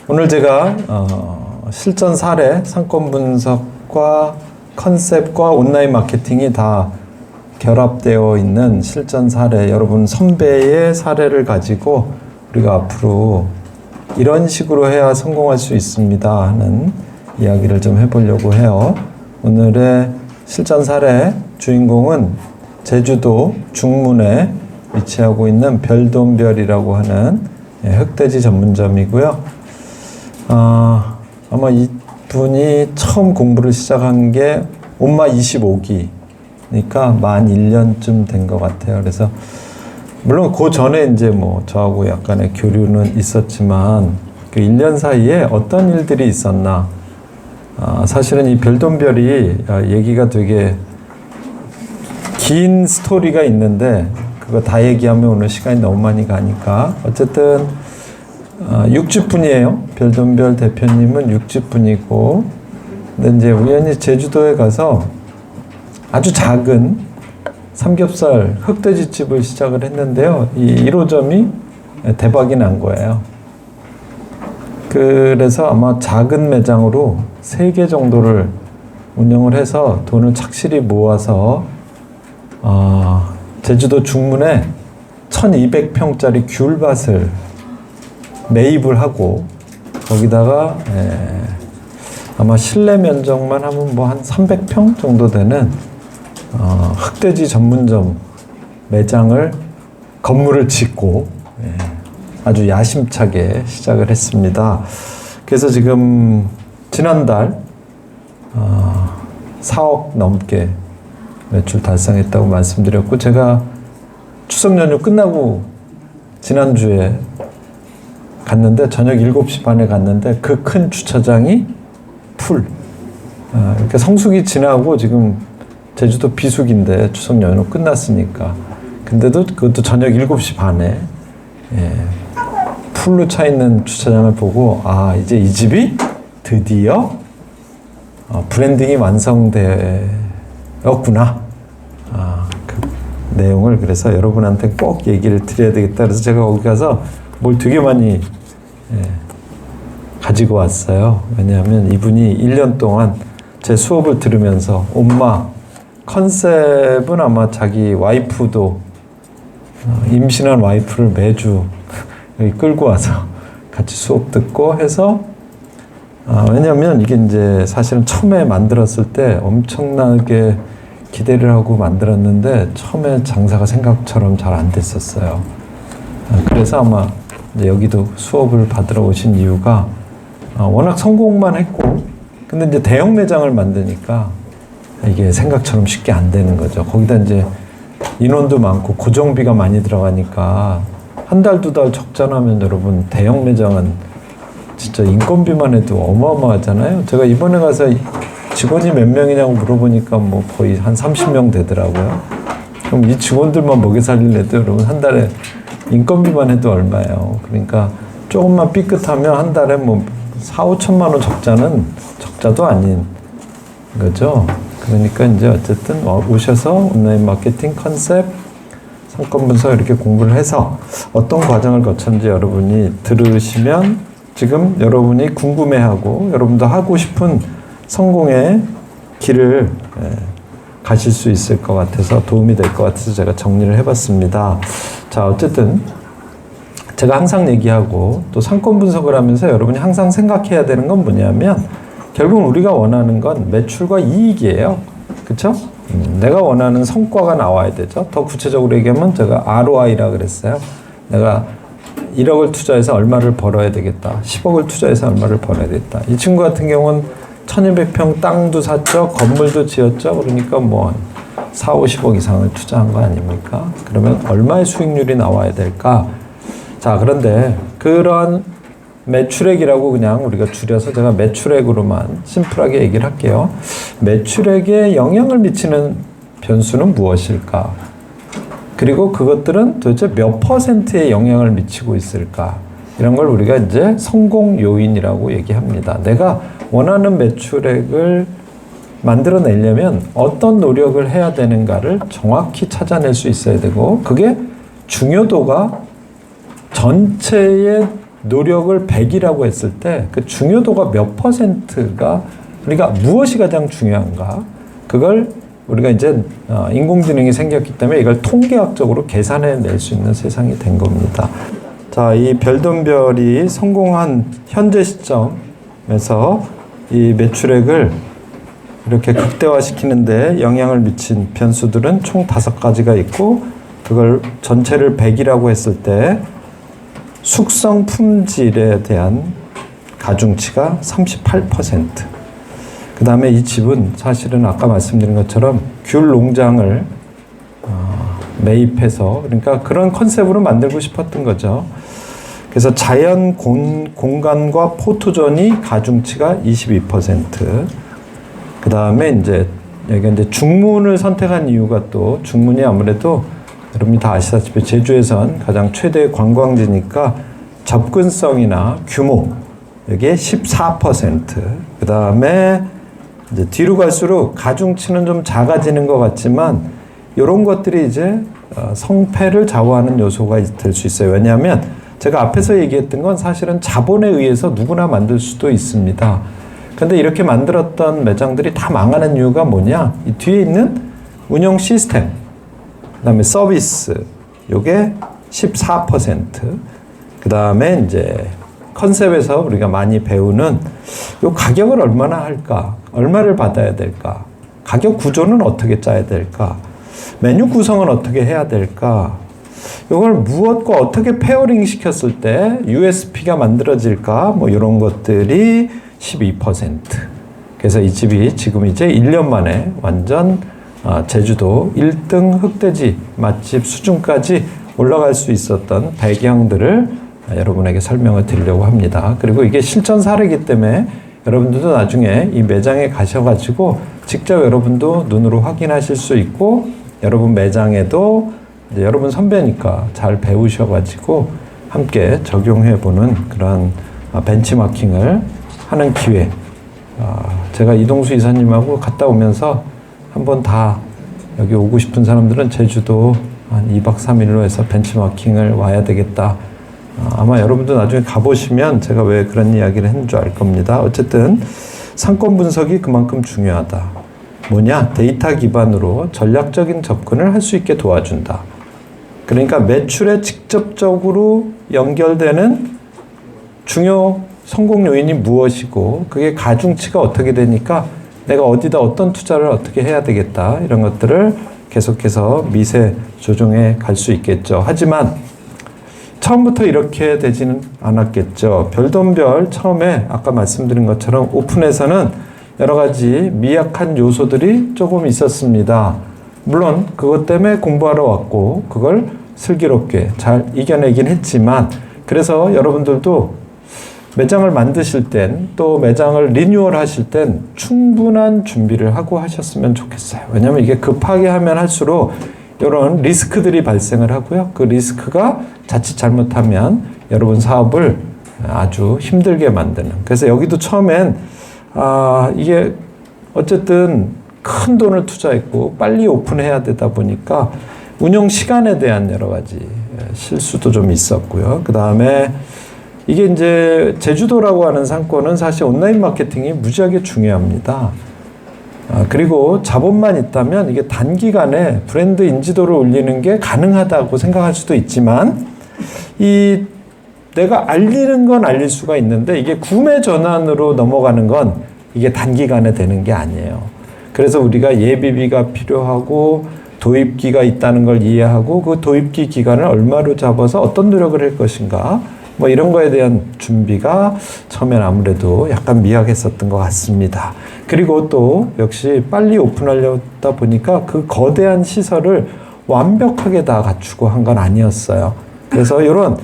오늘 제가 실전 사례, 상권 분석과 컨셉과 온라인 마케팅이 다 결합되어 있는 실전 사례, 여러분 선배의 사례를 가지고 우리가 앞으로 이런 식으로 해야 성공할 수 있습니다 하는 이야기를 좀 해보려고 해요. 오늘의 실전 사례 주인공은 제주도 중문에 위치하고 있는 별돈별이라고 하는 흑돼지 전문점이고요. 아마 이분이 처음 공부를 시작한 게 온마 25기니까 만 1년쯤 된 것 같아요. 그래서 물론 그 전에 이제 뭐 저하고 약간의 교류는 있었지만 그 1년 사이에 어떤 일들이 있었나. 사실은 이 별돈별이 얘기가 되게 긴 스토리가 있는데 그거 다 얘기하면 오늘 시간이 너무 많이 가니까 어쨌든 육지분이에요. 별돈별 대표님은 육지분이고, 근데 이제 우연히 제주도에 가서 아주 작은 삼겹살 흑돼지집을 시작을 했는데요. 이 1호점이 대박이 난 거예요. 그래서 아마 작은 매장으로 3개 정도를 운영을 해서 돈을 착실히 모아서 제주도 중문에 1200평짜리 귤밭을 매입을 하고 거기다가 아마 실내 면적만 하면 뭐 한 300평 정도 되는 흑돼지 전문점 매장을 건물을 짓고 아주 야심차게 시작을 했습니다. 그래서 지금 지난달 4억 넘게 매출 달성했다고 말씀드렸고, 제가 추석 연휴 끝나고 지난주에 갔는데 저녁 7시 반에 갔는데 그 큰 주차장이 풀. 이렇게 성수기 지나고 지금 제주도 비수기인데 추석 연휴 끝났으니까. 근데도 그것도 저녁 7시 반에 풀로 차 있는 주차장을 보고 이제 이 집이 드디어 브랜딩이 완성되었구나. 그 내용을 그래서 여러분한테 꼭 얘기를 드려야 되겠다. 그래서 제가 거기 가서 뭘 되게 많이 가지고 왔어요. 왜냐하면 이분이 1년 동안 제 수업을 들으면서 엄마 컨셉은 아마 자기 와이프도 임신한 와이프를 매주 여기 끌고 와서 같이 수업 듣고 해서 왜냐하면 이게 이제 사실은 처음에 만들었을 때 엄청나게 기대를 하고 만들었는데 처음에 장사가 생각처럼 잘 안 됐었어요. 그래서 아마 이제 여기도 수업을 받으러 오신 이유가 워낙 성공만 했고, 근데 이제 대형 매장을 만드니까 이게 생각처럼 쉽게 안 되는 거죠. 거기다 이제 인원도 많고 고정비가 많이 들어가니까 한 달, 2달 적자나면 여러분 대형 매장은 진짜 인건비만 해도 어마어마하잖아요. 제가 이번에 가서 직원이 몇 명이냐고 물어보니까 뭐 거의 한 30명 되더라고요. 그럼 이 직원들만 먹여 살리려도 여러분 한 달에 인건비만 해도 얼마예요. 그러니까 조금만 삐끗하면 한 달에 뭐 4, 5천만 원 적자는 적자도 아닌 거죠. 그러니까 이제 어쨌든 오셔서 온라인 마케팅 컨셉, 상권 분석 이렇게 공부를 해서 어떤 과정을 거쳤는지 여러분이 들으시면 지금 여러분이 궁금해하고 여러분도 하고 싶은 성공의 길을 가실 수 있을 것 같아서 도움이 될 것 같아서 제가 정리를 해봤습니다. 자, 어쨌든 제가 항상 얘기하고 또 상권 분석을 하면서 여러분이 항상 생각해야 되는 건 뭐냐면 결국 우리가 원하는 건 매출과 이익이에요. 그쵸? 내가 원하는 성과가 나와야 되죠. 더 구체적으로 얘기하면 제가 ROI라 그랬어요. 내가 1억을 투자해서 얼마를 벌어야 되겠다. 10억을 투자해서 얼마를 벌어야 되겠다. 이 친구 같은 경우는 1200평 땅도 샀죠. 건물도 지었죠. 그러니까 뭐 4, 50억 이상을 투자한 거 아닙니까? 그러면 얼마의 수익률이 나와야 될까? 자, 그런데 그런 매출액이라고 그냥 우리가 줄여서 제가 매출액으로만 심플하게 얘기를 할게요. 매출액에 영향을 미치는 변수는 무엇일까? 그리고 그것들은 도대체 몇 %의 영향을 미치고 있을까? 이런 걸 우리가 이제 성공 요인이라고 얘기합니다. 내가 원하는 매출액을 만들어내려면 어떤 노력을 해야 되는가를 정확히 찾아낼 수 있어야 되고, 그게 중요도가 전체의 노력을 100이라고 했을 때 그 중요도가 몇 %가, 그러니까 무엇이 가장 중요한가, 그걸 우리가 이제 인공지능이 생겼기 때문에 이걸 통계학적으로 계산해 낼 수 있는 세상이 된 겁니다. 자, 이 별돈별이 성공한 현재 시점에서 이 매출액을 이렇게 극대화시키는데 영향을 미친 변수들은 총 5가지가 있고, 그걸 전체를 100이라고 했을 때 숙성 품질에 대한 가중치가 38%. 그 다음에 이 집은 사실은 아까 말씀드린 것처럼 귤 농장을 매입해서, 그러니까 그런 컨셉으로 만들고 싶었던 거죠. 그래서 자연 공간과 포토존이 가중치가 22%. 그 다음에 이제 여기 이제 중문을 선택한 이유가, 또 중문이 아무래도 여러분이 다 아시다시피 제주에선 가장 최대의 관광지니까 접근성이나 규모, 여기에 14%. 그 다음에 이제 뒤로 갈수록 가중치는 좀 작아지는 것 같지만 이런 것들이 이제 성패를 좌우하는 요소가 될 수 있어요. 왜냐하면 제가 앞에서 얘기했던 건 사실은 자본에 의해서 누구나 만들 수도 있습니다. 근데 이렇게 만들었던 매장들이 다 망하는 이유가 뭐냐? 이 뒤에 있는 운영 시스템, 그 다음에 서비스, 요게 14%. 그 다음에 이제 컨셉에서 우리가 많이 배우는 요 가격을 얼마나 할까? 얼마를 받아야 될까? 가격 구조는 어떻게 짜야 될까? 메뉴 구성은 어떻게 해야 될까? 이걸 무엇과 어떻게 페어링 시켰을 때 USP가 만들어질까? 뭐 이런 것들이 12%. 그래서 이 집이 지금 이제 1년 만에 완전 제주도 1등 흑돼지 맛집 수준까지 올라갈 수 있었던 배경들을 여러분에게 설명을 드리려고 합니다. 그리고 이게 실전 사례이기 때문에 여러분들도 나중에 이 매장에 가셔가지고 직접 여러분도 눈으로 확인하실 수 있고, 여러분 매장에도 이제 여러분 선배니까 잘 배우셔가지고 함께 적용해보는 그런 벤치마킹을 하는 기회. 제가 이동수 이사님하고 갔다 오면서 한번 다 여기 오고 싶은 사람들은 제주도 한 2박 3일로 해서 벤치마킹을 와야 되겠다. 아마 여러분도 나중에 가보시면 제가 왜 그런 이야기를 했는 줄 알 겁니다. 어쨌든 상권 분석이 그만큼 중요하다. 뭐냐? 데이터 기반으로 전략적인 접근을 할 수 있게 도와준다. 그러니까 매출에 직접적으로 연결되는 중요 성공 요인이 무엇이고, 그게 가중치가 어떻게 되니까 내가 어디다 어떤 투자를 어떻게 해야 되겠다, 이런 것들을 계속해서 미세 조정해 갈 수 있겠죠. 하지만 처음부터 이렇게 되지는 않았겠죠. 별돈별 처음에 아까 말씀드린 것처럼 오픈에서는 여러 가지 미약한 요소들이 조금 있었습니다. 물론 그것 때문에 공부하러 왔고 그걸 슬기롭게 잘 이겨내긴 했지만, 그래서 여러분들도 매장을 만드실 땐, 또 매장을 리뉴얼 하실 땐 충분한 준비를 하고 하셨으면 좋겠어요. 왜냐하면 이게 급하게 하면 할수록 이런 리스크들이 발생을 하고요. 그 리스크가 자칫 잘못하면 여러분 사업을 아주 힘들게 만드는. 그래서 여기도 처음엔 이게 어쨌든 큰 돈을 투자했고 빨리 오픈해야 되다 보니까 운영 시간에 대한 여러 가지 실수도 좀 있었고요. 그 다음에 이게 이제 제주도라고 하는 상권은 사실 온라인 마케팅이 무지하게 중요합니다. 그리고 자본만 있다면 이게 단기간에 브랜드 인지도를 올리는 게 가능하다고 생각할 수도 있지만, 내가 알리는 건 알릴 수가 있는데 이게 구매 전환으로 넘어가는 건 이게 단기간에 되는 게 아니에요. 그래서 우리가 예비비가 필요하고 도입기가 있다는 걸 이해하고 그 도입기 기간을 얼마로 잡아서 어떤 노력을 할 것인가, 뭐 이런 거에 대한 준비가 처음엔 아무래도 약간 미약했었던 것 같습니다. 그리고 또 역시 빨리 오픈하려다 보니까 그 거대한 시설을 완벽하게 다 갖추고 한 건 아니었어요. 그래서 이런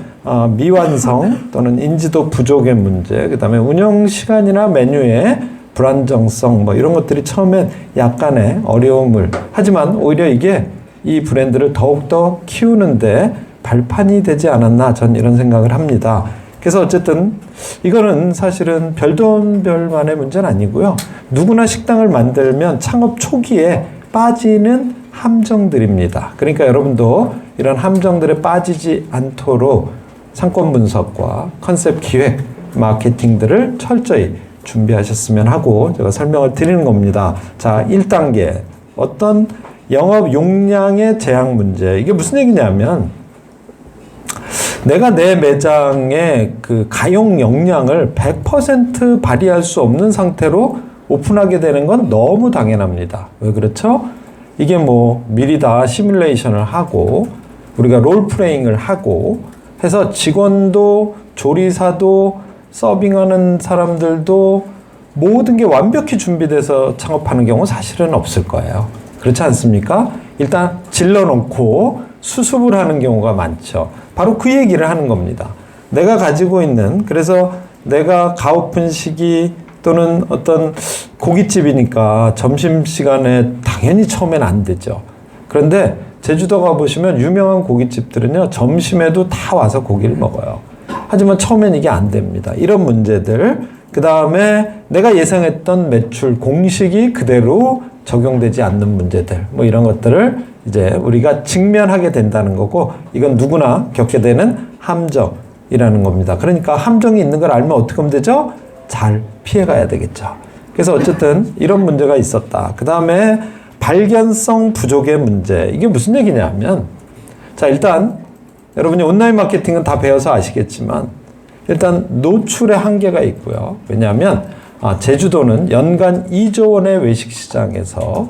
미완성 또는 인지도 부족의 문제, 그 다음에 운영 시간이나 메뉴의 불안정성, 뭐 이런 것들이 처음엔 약간의 어려움을, 하지만 오히려 이게 이 브랜드를 더욱더 키우는데 발판이 되지 않았나, 전 이런 생각을 합니다. 그래서 어쨌든 이거는 사실은 별돈별만의 문제는 아니고요. 누구나 식당을 만들면 창업 초기에 빠지는 함정들입니다. 그러니까 여러분도 이런 함정들에 빠지지 않도록 상권 분석과 컨셉 기획, 마케팅들을 철저히 준비하셨으면 하고 제가 설명을 드리는 겁니다. 자, 1단계. 어떤 영업 용량의 제약 문제. 이게 무슨 얘기냐면 내가 내 매장의 그 가용 역량을 100% 발휘할 수 없는 상태로 오픈하게 되는 건 너무 당연합니다. 왜 그렇죠? 이게 뭐 미리 다 시뮬레이션을 하고 우리가 롤플레잉을 하고 해서 직원도 조리사도 서빙하는 사람들도 모든 게 완벽히 준비돼서 창업하는 경우 사실은 없을 거예요. 그렇지 않습니까? 일단 질러놓고 수습을 하는 경우가 많죠. 바로 그 얘기를 하는 겁니다. 내가 가지고 있는, 그래서 내가 가오픈 시기 또는 어떤 고깃집이니까 점심시간에 당연히 처음엔 안 되죠. 그런데 제주도 가보시면 유명한 고깃집들은요, 점심에도 다 와서 고기를 먹어요. 하지만 처음엔 이게 안 됩니다. 이런 문제들. 그 다음에 내가 예상했던 매출 공식이 그대로 적용되지 않는 문제들. 뭐 이런 것들을 이제 우리가 직면하게 된다는 거고, 이건 누구나 겪게 되는 함정이라는 겁니다. 그러니까 함정이 있는 걸 알면 어떻게 하면 되죠? 잘 피해가야 되겠죠. 그래서 어쨌든 이런 문제가 있었다. 그 다음에 발견성 부족의 문제. 이게 무슨 얘기냐면, 자, 일단 여러분이 온라인 마케팅은 다 배워서 아시겠지만 일단 노출의 한계가 있고요. 왜냐하면 제주도는 연간 2조 원의 외식 시장에서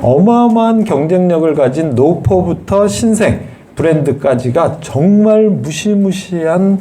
어마어마한 경쟁력을 가진 노포부터 신생 브랜드까지가 정말 무시무시한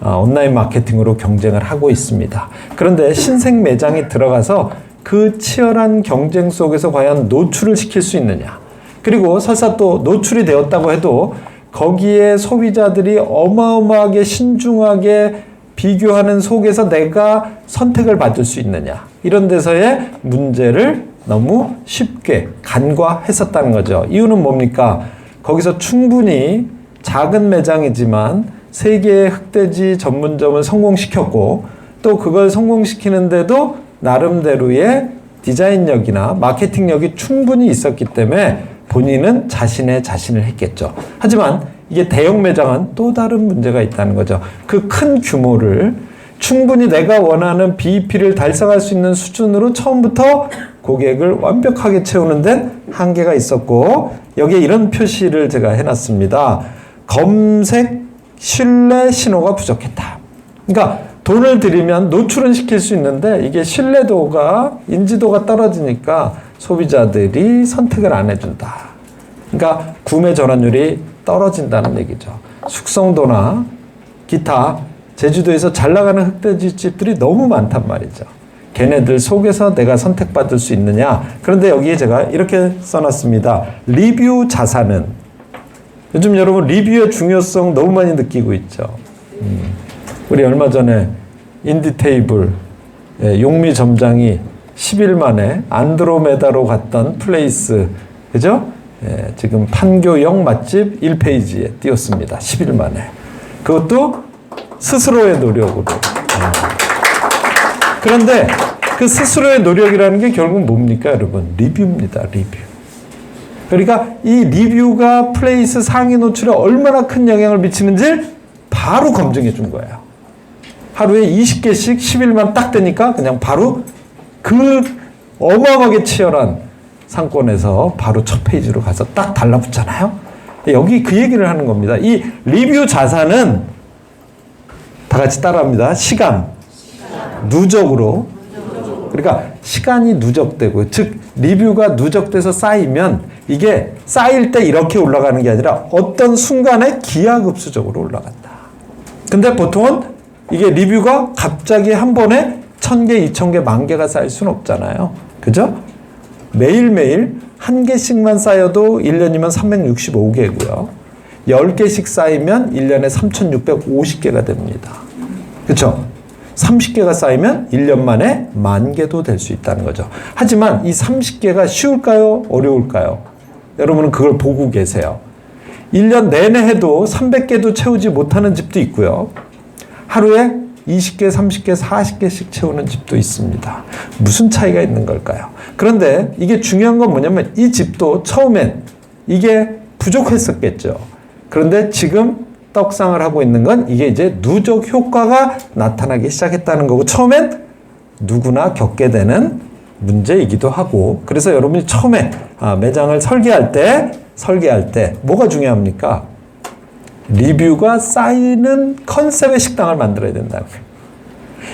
온라인 마케팅으로 경쟁을 하고 있습니다. 그런데 신생 매장이 들어가서 그 치열한 경쟁 속에서 과연 노출을 시킬 수 있느냐. 그리고 설사 또 노출이 되었다고 해도 거기에 소비자들이 어마어마하게 신중하게 비교하는 속에서 내가 선택을 받을 수 있느냐. 이런 데서의 문제를 너무 쉽게 간과했었다는 거죠. 이유는 뭡니까? 거기서 충분히 작은 매장이지만 3개의 흑돼지 전문점을 성공시켰고 또 그걸 성공시키는데도 나름대로의 디자인력이나 마케팅력이 충분히 있었기 때문에 본인은 자신을 했겠죠. 하지만 이게 대형 매장은 또 다른 문제가 있다는 거죠. 그 큰 규모를 충분히 내가 원하는 BEP를 달성할 수 있는 수준으로 처음부터 고객을 완벽하게 채우는 데는 한계가 있었고, 여기에 이런 표시를 제가 해놨습니다. 검색 신뢰 신호가 부족했다. 그러니까 돈을 들이면 노출은 시킬 수 있는데 이게 신뢰도가, 인지도가 떨어지니까 소비자들이 선택을 안 해준다. 그러니까 구매 전환율이 떨어진다는 얘기죠. 숙성도나 기타 제주도에서 잘 나가는 흑돼지 집들이 너무 많단 말이죠. 걔네들 속에서 내가 선택받을 수 있느냐. 그런데 여기에 제가 이렇게 써놨습니다. 리뷰 자산은, 요즘 여러분 리뷰의 중요성 너무 많이 느끼고 있죠. 우리 얼마 전에 인디테이블 용미 점장이 10일 만에 안드로메다로 갔던 플레이스, 그죠? 지금 판교역 맛집 1페이지에 띄웠습니다. 10일 만에. 그것도 스스로의 노력으로. 그런데 그 스스로의 노력이라는 게 결국 뭡니까, 여러분? 리뷰입니다, 리뷰. 그러니까 이 리뷰가 플레이스 상위 노출에 얼마나 큰 영향을 미치는지 바로 검증해 준 거예요. 하루에 20개씩 10일만 딱 되니까 그냥 바로 그 어마어마하게 치열한 상권에서 바로 첫 페이지로 가서 딱 달라붙잖아요. 여기 그 얘기를 하는 겁니다. 이 리뷰 자산은 다 같이 따라합니다. 시간. 누적으로. 그러니까 시간이 누적되고, 즉 리뷰가 누적돼서 쌓이면 이게 쌓일 때 이렇게 올라가는 게 아니라 어떤 순간에 기하급수적으로 올라간다. 근데 보통은 이게 리뷰가 갑자기 한 번에 1000개, 2000개, 10,000개가 쌓일 수는 없잖아요. 그죠? 매일매일 1개씩만 쌓여도 1년이면 365개고요. 10개씩 쌓이면 1년에 3,650개가 됩니다. 그렇죠? 30개가 쌓이면 1년 만에 10,000개도 될 수 있다는 거죠. 하지만 이 30개가 쉬울까요? 어려울까요? 여러분은 그걸 보고 계세요. 1년 내내 해도 300개도 채우지 못하는 집도 있고요. 하루에 20개, 30개, 40개씩 채우는 집도 있습니다. 무슨 차이가 있는 걸까요? 그런데 이게 중요한 건 뭐냐면 이 집도 처음엔 이게 부족했었겠죠. 그런데 지금 떡상을 하고 있는 건 이게 이제 누적 효과가 나타나기 시작했다는 거고, 처음엔 누구나 겪게 되는 문제이기도 하고, 그래서 여러분이 처음에 매장을 설계할 때 뭐가 중요합니까? 리뷰가 쌓이는 컨셉의 식당을 만들어야 된다는 거예요.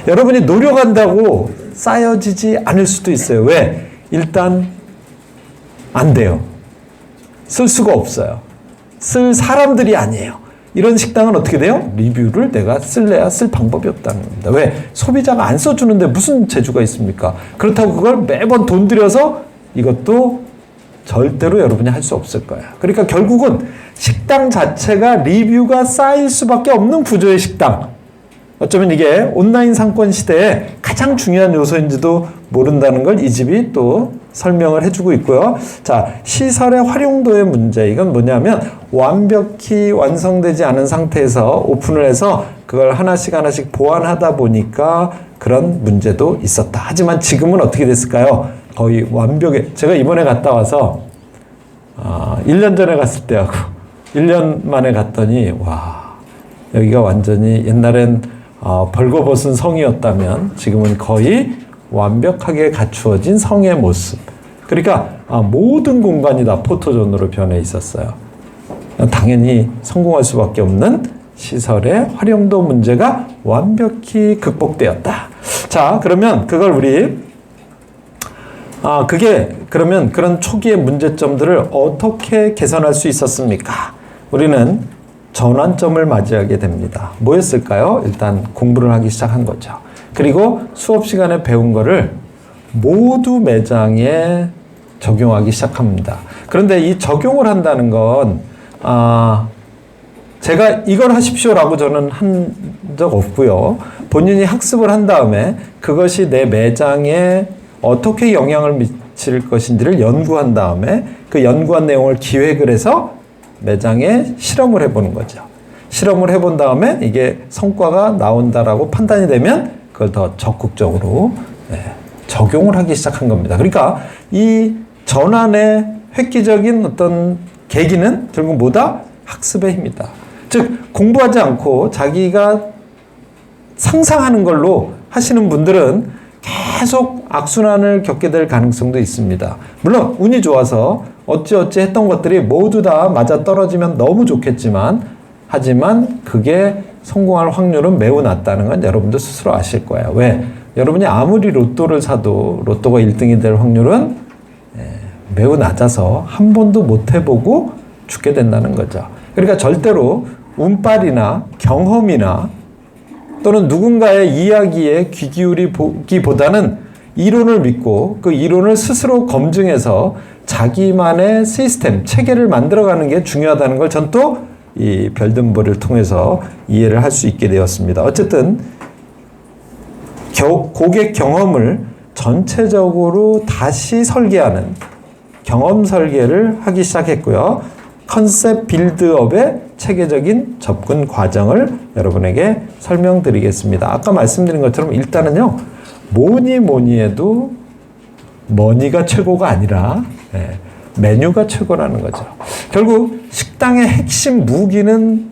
여러분이 노력한다고 쌓여지지 않을 수도 있어요. 왜? 일단 안 돼요. 쓸 수가 없어요. 쓸 사람들이 아니에요. 이런 식당은 어떻게 돼요? 리뷰를 내가 쓸래야 쓸 방법이 없다는 겁니다. 왜? 소비자가 안 써주는데 무슨 재주가 있습니까? 그렇다고 그걸 매번 돈 들여서 이것도 절대로 여러분이 할 수 없을 거예요. 그러니까 결국은 식당 자체가 리뷰가 쌓일 수밖에 없는 구조의 식당. 어쩌면 이게 온라인 상권 시대에 가장 중요한 요소인지도 모른다는 걸 이 집이 또 설명을 해주고 있고요. 자, 시설의 활용도의 문제. 이건 뭐냐면 완벽히 완성되지 않은 상태에서 오픈을 해서 그걸 하나씩 보완하다 보니까 그런 문제도 있었다. 하지만 지금은 어떻게 됐을까요? 거의 완벽해. 제가 이번에 갔다 와서 1년 전에 갔을 때하고 1년 만에 갔더니 와, 여기가 완전히 옛날엔 벌거벗은 성이었다면 지금은 거의 완벽하게 갖추어진 성의 모습. 그러니까 모든 공간이 다 포토존으로 변해 있었어요. 당연히 성공할 수밖에 없는 시설의 활용도 문제가 완벽히 극복되었다. 자, 그러면 그걸 우리 그러면 그런 초기의 문제점들을 어떻게 개선할 수 있었습니까? 우리는 전환점을 맞이하게 됩니다. 뭐였을까요? 일단 공부를 하기 시작한 거죠. 그리고 수업 시간에 배운 거를 모두 매장에 적용하기 시작합니다. 그런데 이 적용을 한다는 건 제가 이걸 하십시오라고 저는 한 적 없고요. 본인이 학습을 한 다음에 그것이 내 매장에 어떻게 영향을 미칠 것인지를 연구한 다음에 그 연구한 내용을 기획을 해서 매장에 실험을 해보는 거죠. 실험을 해본 다음에 이게 성과가 나온다라고 판단이 되면 그걸 더 적극적으로 적용을 하기 시작한 겁니다. 그러니까 이 전환의 획기적인 어떤 계기는 결국 뭐다? 학습의 힘이다. 즉 공부하지 않고 자기가 상상하는 걸로 하시는 분들은 계속 악순환을 겪게 될 가능성도 있습니다. 물론 운이 좋아서 어찌어찌 했던 것들이 모두 다 맞아떨어지면 너무 좋겠지만, 하지만 그게 성공할 확률은 매우 낮다는 건 여러분도 스스로 아실 거예요. 왜? 여러분이 아무리 로또를 사도 로또가 1등이 될 확률은 매우 낮아서 한 번도 못 해보고 죽게 된다는 거죠. 그러니까 절대로 운빨이나 경험이나 또는 누군가의 이야기에 귀 기울이기보다는 이론을 믿고 그 이론을 스스로 검증해서 자기만의 시스템, 체계를 만들어가는 게 중요하다는 걸 전 또 이 별등보를 통해서 이해를 할 수 있게 되었습니다. 어쨌든 고객 경험을 전체적으로 다시 설계하는 경험 설계를 하기 시작했고요. 컨셉 빌드업의 체계적인 접근 과정을 여러분에게 설명드리겠습니다. 아까 말씀드린 것처럼 일단은요, 뭐니 해도 머니가 최고가 아니라 메뉴가 최고라는 거죠. 결국 식당의 핵심 무기는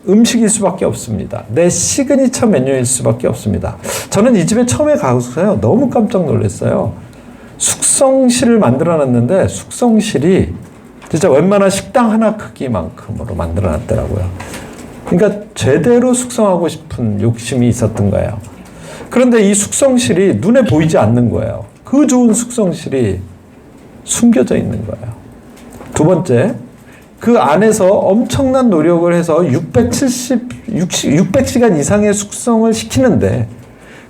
음식일 수밖에 없습니다. 내 시그니처 메뉴일 수밖에 없습니다. 저는 이 집에 처음에 가서요, 너무 깜짝 놀랐어요. 숙성실을 만들어놨는데 숙성실이 진짜 웬만한 식당 하나 크기만큼으로 만들어놨더라고요. 그러니까 제대로 숙성하고 싶은 욕심이 있었던 거예요. 그런데 이 숙성실이 눈에 보이지 않는 거예요. 그 좋은 숙성실이 숨겨져 있는 거예요. 두 번째, 그 안에서 엄청난 노력을 해서 600시간 이상의 숙성을 시키는데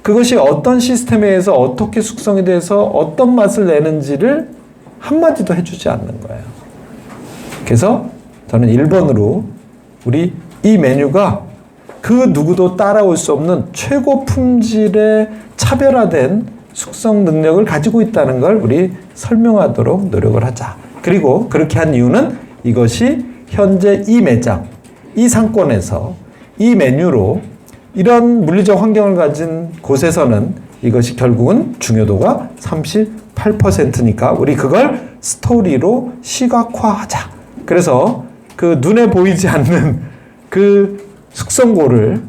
그것이 어떤 시스템에 의해서 어떻게 숙성이 돼서 어떤 맛을 내는지를 한마디도 해주지 않는 거예요. 그래서 저는 1번으로 우리 이 메뉴가 그 누구도 따라올 수 없는 최고 품질의 차별화된 숙성 능력을 가지고 있다는 걸 우리 설명하도록 노력을 하자. 그리고 그렇게 한 이유는 이것이 현재 이 매장, 이 상권에서 이 메뉴로 이런 물리적 환경을 가진 곳에서는 이것이 결국은 중요도가 38%니까 우리 그걸 스토리로 시각화하자. 그래서 그 눈에 보이지 않는 그 숙성고를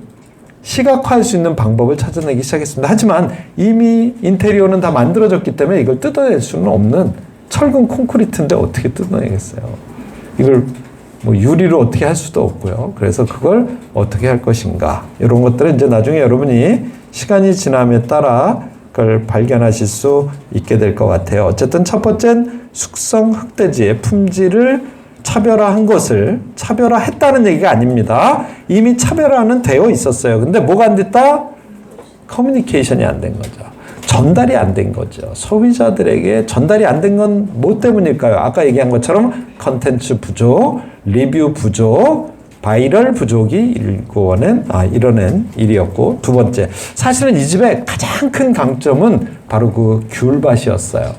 시각화할 수 있는 방법을 찾아내기 시작했습니다. 하지만 이미 인테리어는 다 만들어졌기 때문에 이걸 뜯어낼 수는 없는 철근 콘크리트인데 어떻게 뜯어내겠어요? 이걸 뭐 유리로 어떻게 할 수도 없고요. 그래서 그걸 어떻게 할 것인가, 이런 것들은 이제 나중에 여러분이 시간이 지남에 따라 그걸 발견하실 수 있게 될 것 같아요. 어쨌든 첫 번째는 숙성 흑돼지의 품질을 차별화한 것을 차별화했다는 얘기가 아닙니다. 이미 차별화는 되어 있었어요. 근데 뭐가 안 됐다? 커뮤니케이션이 안 된 거죠. 전달이 안 된 거죠. 소비자들에게 전달이 안 된 건 뭐 때문일까요? 아까 얘기한 것처럼 컨텐츠 부족, 리뷰 부족, 바이럴 부족이 이뤄낸 일이었고, 두 번째, 사실은 이 집의 가장 큰 강점은 바로 그 귤밭이었어요.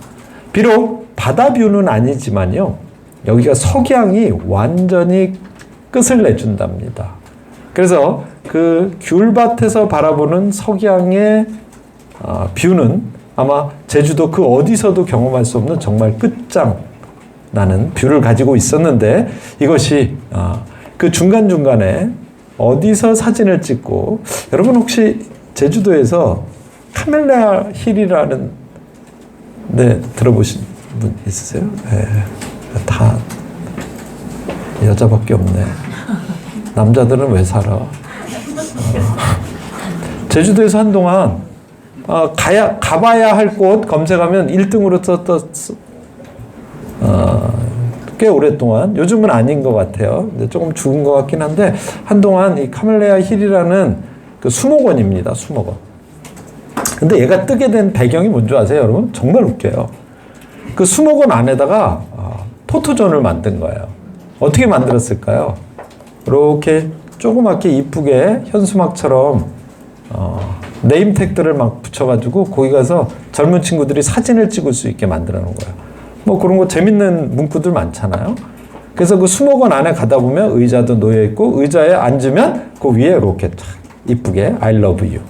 비록 바다뷰는 아니지만요, 여기가 석양이 완전히 끝을 내준답니다. 그래서 그 귤밭에서 바라보는 석양의 뷰는 아마 제주도 그 어디서도 경험할 수 없는 정말 끝장나는 뷰를 가지고 있었는데, 이것이 그 중간중간에 어디서 사진을 찍고, 여러분 혹시 제주도에서 카멜레아 힐이라는 데 들어보신 분 있으세요? 네. 다 여자밖에 없네. 남자들은 왜 살아? 제주도에서 한동안 가봐야 할 곳 검색하면 1등으로 꽤 오랫동안, 요즘은 아닌 것 같아요. 조금 죽은 것 같긴 한데, 한동안 이 카멜레아 힐이라는 그 수목원입니다. 수목원. 근데 얘가 뜨게 된 배경이 뭔지 아세요, 여러분? 정말 웃겨요. 그 수목원 안에다가 포토존을 만든 거예요. 어떻게 만들었을까요? 이렇게 조그맣게 이쁘게 현수막처럼 네임택들을 막 붙여가지고 거기 가서 젊은 친구들이 사진을 찍을 수 있게 만들어 놓은 거예요. 뭐 그런 거 재밌는 문구들 많잖아요. 그래서 그 수목원 안에 가다 보면 의자도 놓여 있고, 의자에 앉으면 그 위에 이렇게 이쁘게 I love you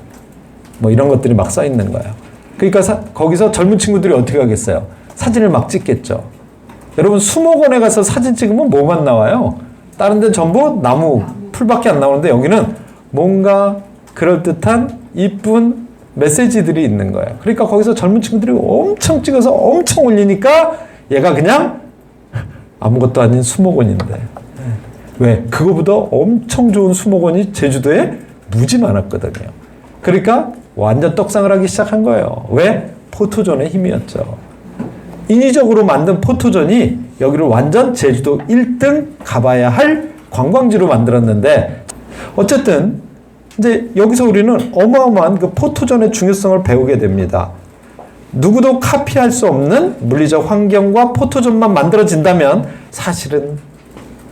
뭐 이런 것들이 막 써 있는 거예요. 그러니까 거기서 젊은 친구들이 어떻게 하겠어요? 사진을 막 찍겠죠. 여러분, 수목원에 가서 사진 찍으면 뭐만 나와요? 다른 데는 전부 나무, 풀밖에 안 나오는데 여기는 뭔가 그럴듯한 이쁜 메시지들이 있는 거예요. 그러니까 거기서 젊은 친구들이 엄청 찍어서 엄청 올리니까 얘가 그냥 아무것도 아닌 수목원인데, 왜? 그거보다 엄청 좋은 수목원이 제주도에 무지 많았거든요. 그러니까 완전 떡상을 하기 시작한 거예요. 왜? 포토존의 힘이었죠. 인위적으로 만든 포토존이 여기를 완전 제주도 1등 가봐야 할 관광지로 만들었는데, 어쨌든 이제 여기서 우리는 어마어마한 그 포토존의 중요성을 배우게 됩니다. 누구도 카피할 수 없는 물리적 환경과 포토존만 만들어진다면 사실은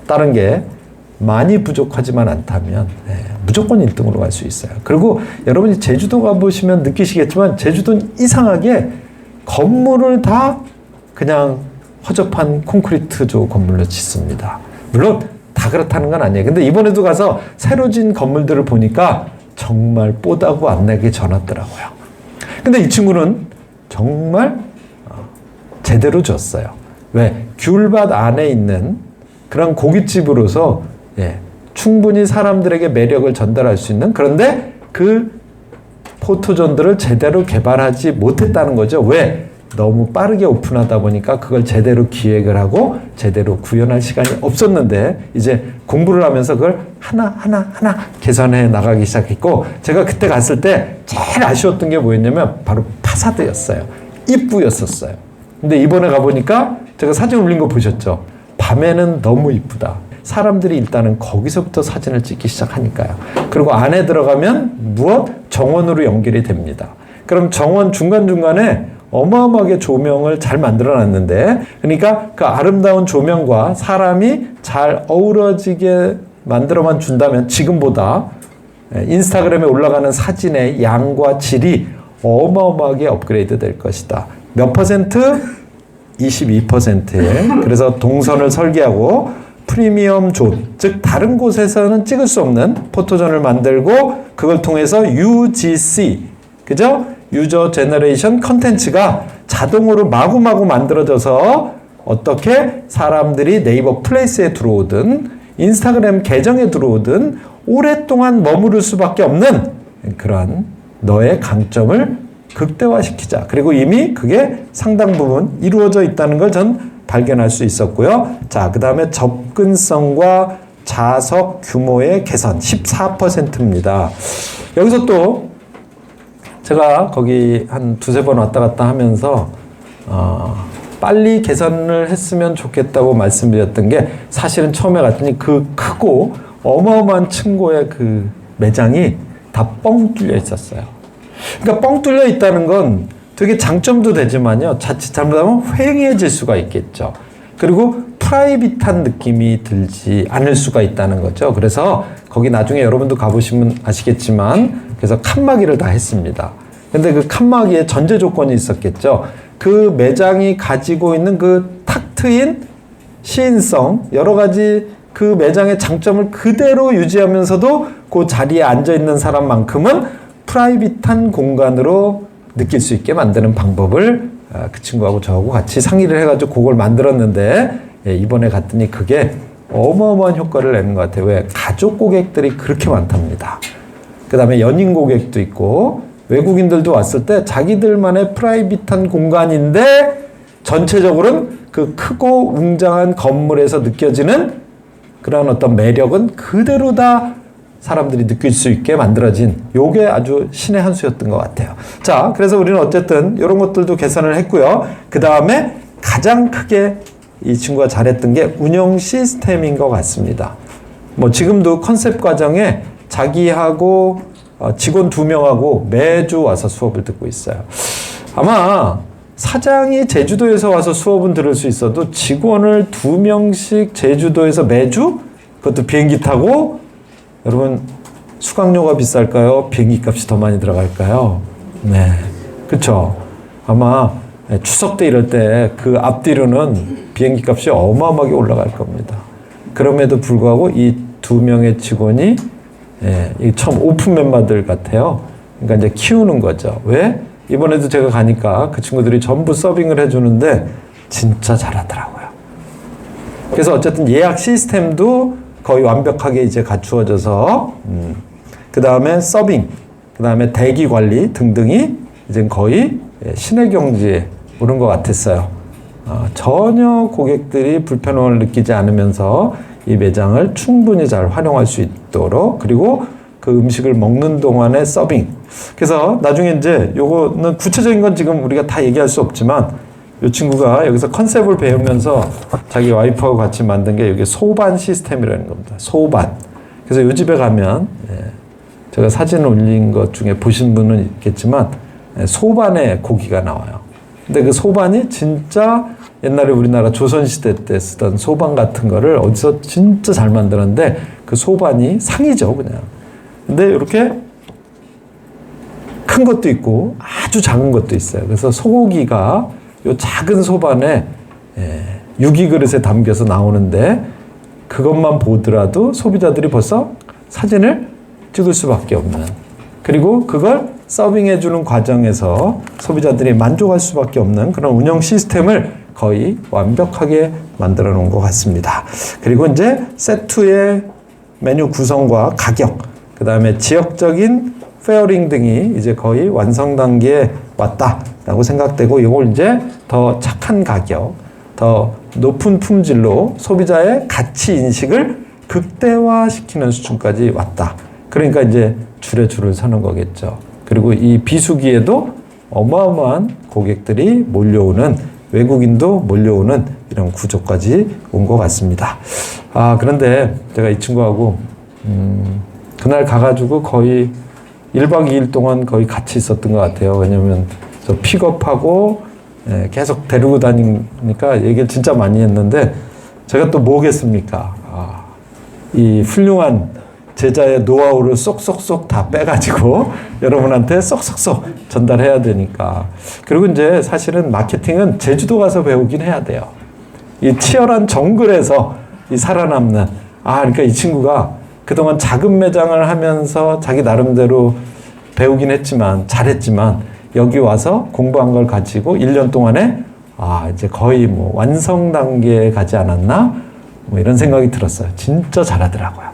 다른 게 많이 부족하지만 않다면 무조건 1등으로 갈 수 있어요. 그리고 여러분이 제주도 가보시면 느끼시겠지만, 제주도는 이상하게 건물을 다 그냥 허접한 콘크리트조 건물로 짓습니다. 물론 다 그렇다는 건 아니에요. 근데 이번에도 가서 새로 진 건물들을 보니까 정말 뽀다구 안 나게 져놨더라고요. 근데 이 친구는 정말 제대로 졌어요. 왜? 귤밭 안에 있는 그런 고깃집으로서 충분히 사람들에게 매력을 전달할 수 있는, 그런데 그 포토존들을 제대로 개발하지 못했다는 거죠. 왜? 너무 빠르게 오픈하다 보니까 그걸 제대로 기획을 하고 제대로 구현할 시간이 없었는데, 이제 공부를 하면서 그걸 하나 개선해 나가기 시작했고, 제가 그때 갔을 때 제일 아쉬웠던 게 뭐였냐면 바로 파사드였어요. 입구였었어요. 근데 이번에 가보니까, 제가 사진 올린 거 보셨죠? 밤에는 너무 이쁘다. 사람들이 일단은 거기서부터 사진을 찍기 시작하니까요. 그리고 안에 들어가면 정원으로 연결이 됩니다. 그럼 정원 중간중간에 어마어마하게 조명을 잘 만들어 놨는데, 그러니까 그 아름다운 조명과 사람이 잘 어우러지게 만들어만 준다면 지금보다 인스타그램에 올라가는 사진의 양과 질이 어마어마하게 업그레이드 될 것이다. 몇 퍼센트? 22%에. 그래서 동선을 설계하고 프리미엄 존, 즉 다른 곳에서는 찍을 수 없는 포토존을 만들고, 그걸 통해서 UGC, 그죠? 유저 제너레이션 컨텐츠가 자동으로 마구마구 만들어져서 어떻게 사람들이 네이버 플레이스에 들어오든 인스타그램 계정에 들어오든 오랫동안 머무를 수밖에 없는 그런 너의 강점을 극대화시키자. 그리고 이미 그게 상당 부분 이루어져 있다는 걸 전 발견할 수 있었고요. 자, 그 다음에 접근성과 자석 규모의 개선 14%입니다. 여기서 또 제가 거기 한 두세 번 왔다 갔다 하면서 빨리 개선을 했으면 좋겠다고 말씀드렸던 게 사실은 처음에 갔더니 그 크고 어마어마한 층고의 그 매장이 다 뻥 뚫려 있었어요. 그러니까 뻥 뚫려 있다는 건 되게 장점도 되지만요. 자칫 잘못하면 휑해질 수가 있겠죠. 그리고 프라이빗한 느낌이 들지 않을 수가 있다는 거죠. 그래서 거기 나중에 여러분도 가보시면 아시겠지만 그래서 칸막이를 다 했습니다. 근데 그 칸막이에 전제 조건이 있었겠죠. 그 매장이 가지고 있는 그 탁 트인 시인성, 여러 가지 그 매장의 장점을 그대로 유지하면서도 그 자리에 앉아있는 사람만큼은 프라이빗한 공간으로 느낄 수 있게 만드는 방법을 그 친구하고 저하고 같이 상의를 해가지고 그걸 만들었는데 이번에 갔더니 그게 어마어마한 효과를 내는 것 같아요. 왜? 가족 고객들이 그렇게 많답니다. 그 다음에 연인 고객도 있고 외국인들도 왔을 때 자기들만의 프라이빗한 공간인데 전체적으로는 그 크고 웅장한 건물에서 느껴지는 그런 어떤 매력은 그대로 다 사람들이 느낄 수 있게 만들어진 요게 아주 신의 한 수였던 것 같아요. 자, 그래서 우리는 어쨌든 이런 것들도 개선을 했고요. 그 다음에 가장 크게 이 친구가 잘했던 게 운영 시스템인 것 같습니다. 뭐 지금도 컨셉 과정에 자기하고 직원 2명하고 매주 와서 수업을 듣고 있어요. 아마 사장이 제주도에서 와서 수업은 들을 수 있어도 직원을 2명씩 제주도에서 매주 그것도 비행기 타고 여러분 수강료가 비쌀까요? 비행기 값이 더 많이 들어갈까요? 네, 그렇죠. 아마 추석 때 이럴 때 그 앞뒤로는 비행기 값이 어마어마하게 올라갈 겁니다. 그럼에도 불구하고 이 2명의 직원이 처음 오픈 멤버들 같아요. 그러니까 이제 키우는 거죠. 왜? 이번에도 제가 가니까 그 친구들이 전부 서빙을 해주는데 진짜 잘하더라고요. 그래서 어쨌든 예약 시스템도 거의 완벽하게 이제 갖추어져서 그 다음에 서빙, 그 다음에 대기 관리 등등이 이제 거의 신의 경지에 오른 것 같았어요. 전혀 고객들이 불편함을 느끼지 않으면서 이 매장을 충분히 잘 활용할 수 있도록 그리고 그 음식을 먹는 동안의 서빙. 그래서 나중에 이제 요거는 구체적인 건 지금 우리가 다 얘기할 수 없지만 이 친구가 여기서 컨셉을 배우면서 자기 와이프하고 같이 만든 게 여기 소반 시스템이라는 겁니다. 소반. 그래서 이 집에 가면 제가 사진 올린 것 중에 보신 분은 있겠지만 소반의 고기가 나와요. 근데 그 소반이 진짜 옛날에 우리나라 조선시대 때 쓰던 소반 같은 거를 어디서 진짜 잘 만들었는데 그 소반이 상이죠, 그냥. 근데 이렇게 큰 것도 있고 아주 작은 것도 있어요. 그래서 소고기가 요 작은 소반에 유기 그릇에 담겨서 나오는데 그것만 보더라도 소비자들이 벌써 사진을 찍을 수밖에 없는, 그리고 그걸 서빙해 주는 과정에서 소비자들이 만족할 수밖에 없는 그런 운영 시스템을 거의 완벽하게 만들어 놓은 것 같습니다. 그리고 이제 세트의 메뉴 구성과 가격, 그 다음에 지역적인 페어링 등이 이제 거의 완성 단계에 왔다라고 생각되고 이걸 이제 더 착한 가격, 더 높은 품질로 소비자의 가치 인식을 극대화시키는 수준까지 왔다. 그러니까 이제 줄에 줄을 서는 거겠죠. 그리고 이 비수기에도 어마어마한 고객들이 몰려오는, 외국인도 몰려오는 이런 구조까지 온 것 같습니다. 그런데 제가 이 친구하고 그날 가가지고 거의 1박 2일 동안 거의 같이 있었던 것 같아요. 왜냐면 저 픽업하고 계속 데리고 다니니까 얘기를 진짜 많이 했는데 제가 또 뭐겠습니까? 이 훌륭한 제자의 노하우를 쏙쏙쏙 다 빼가지고 여러분한테 쏙쏙쏙 전달해야 되니까. 그리고 이제 사실은 마케팅은 제주도 가서 배우긴 해야 돼요. 이 치열한 정글에서 이 살아남는. 그러니까 이 친구가 그동안 작은 매장을 하면서 자기 나름대로 배우긴 했지만, 잘했지만, 여기 와서 공부한 걸 가지고 1년 동안에, 이제 거의 뭐 완성 단계에 가지 않았나? 뭐 이런 생각이 들었어요. 진짜 잘하더라고요.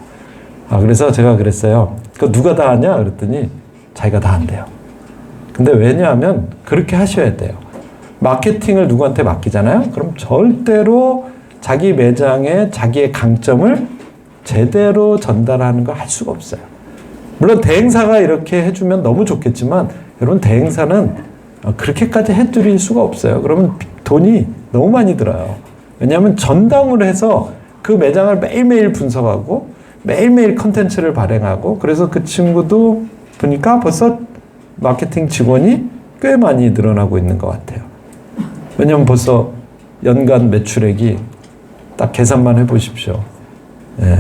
그래서 제가 그랬어요. 그거 누가 다 하냐? 그랬더니 자기가 다 한대요. 근데 왜냐하면 그렇게 하셔야 돼요. 마케팅을 누구한테 맡기잖아요. 그럼 절대로 자기 매장에 자기의 강점을 제대로 전달하는 걸 할 수가 없어요. 물론 대행사가 이렇게 해주면 너무 좋겠지만 여러분 대행사는 그렇게까지 해드릴 수가 없어요. 그러면 돈이 너무 많이 들어요. 왜냐하면 전담을 해서 그 매장을 매일매일 분석하고 매일매일 컨텐츠를 발행하고 그래서 그 친구도 보니까 벌써 마케팅 직원이 꽤 많이 늘어나고 있는 것 같아요. 왜냐하면 벌써 연간 매출액이 딱 계산만 해보십시오. 예.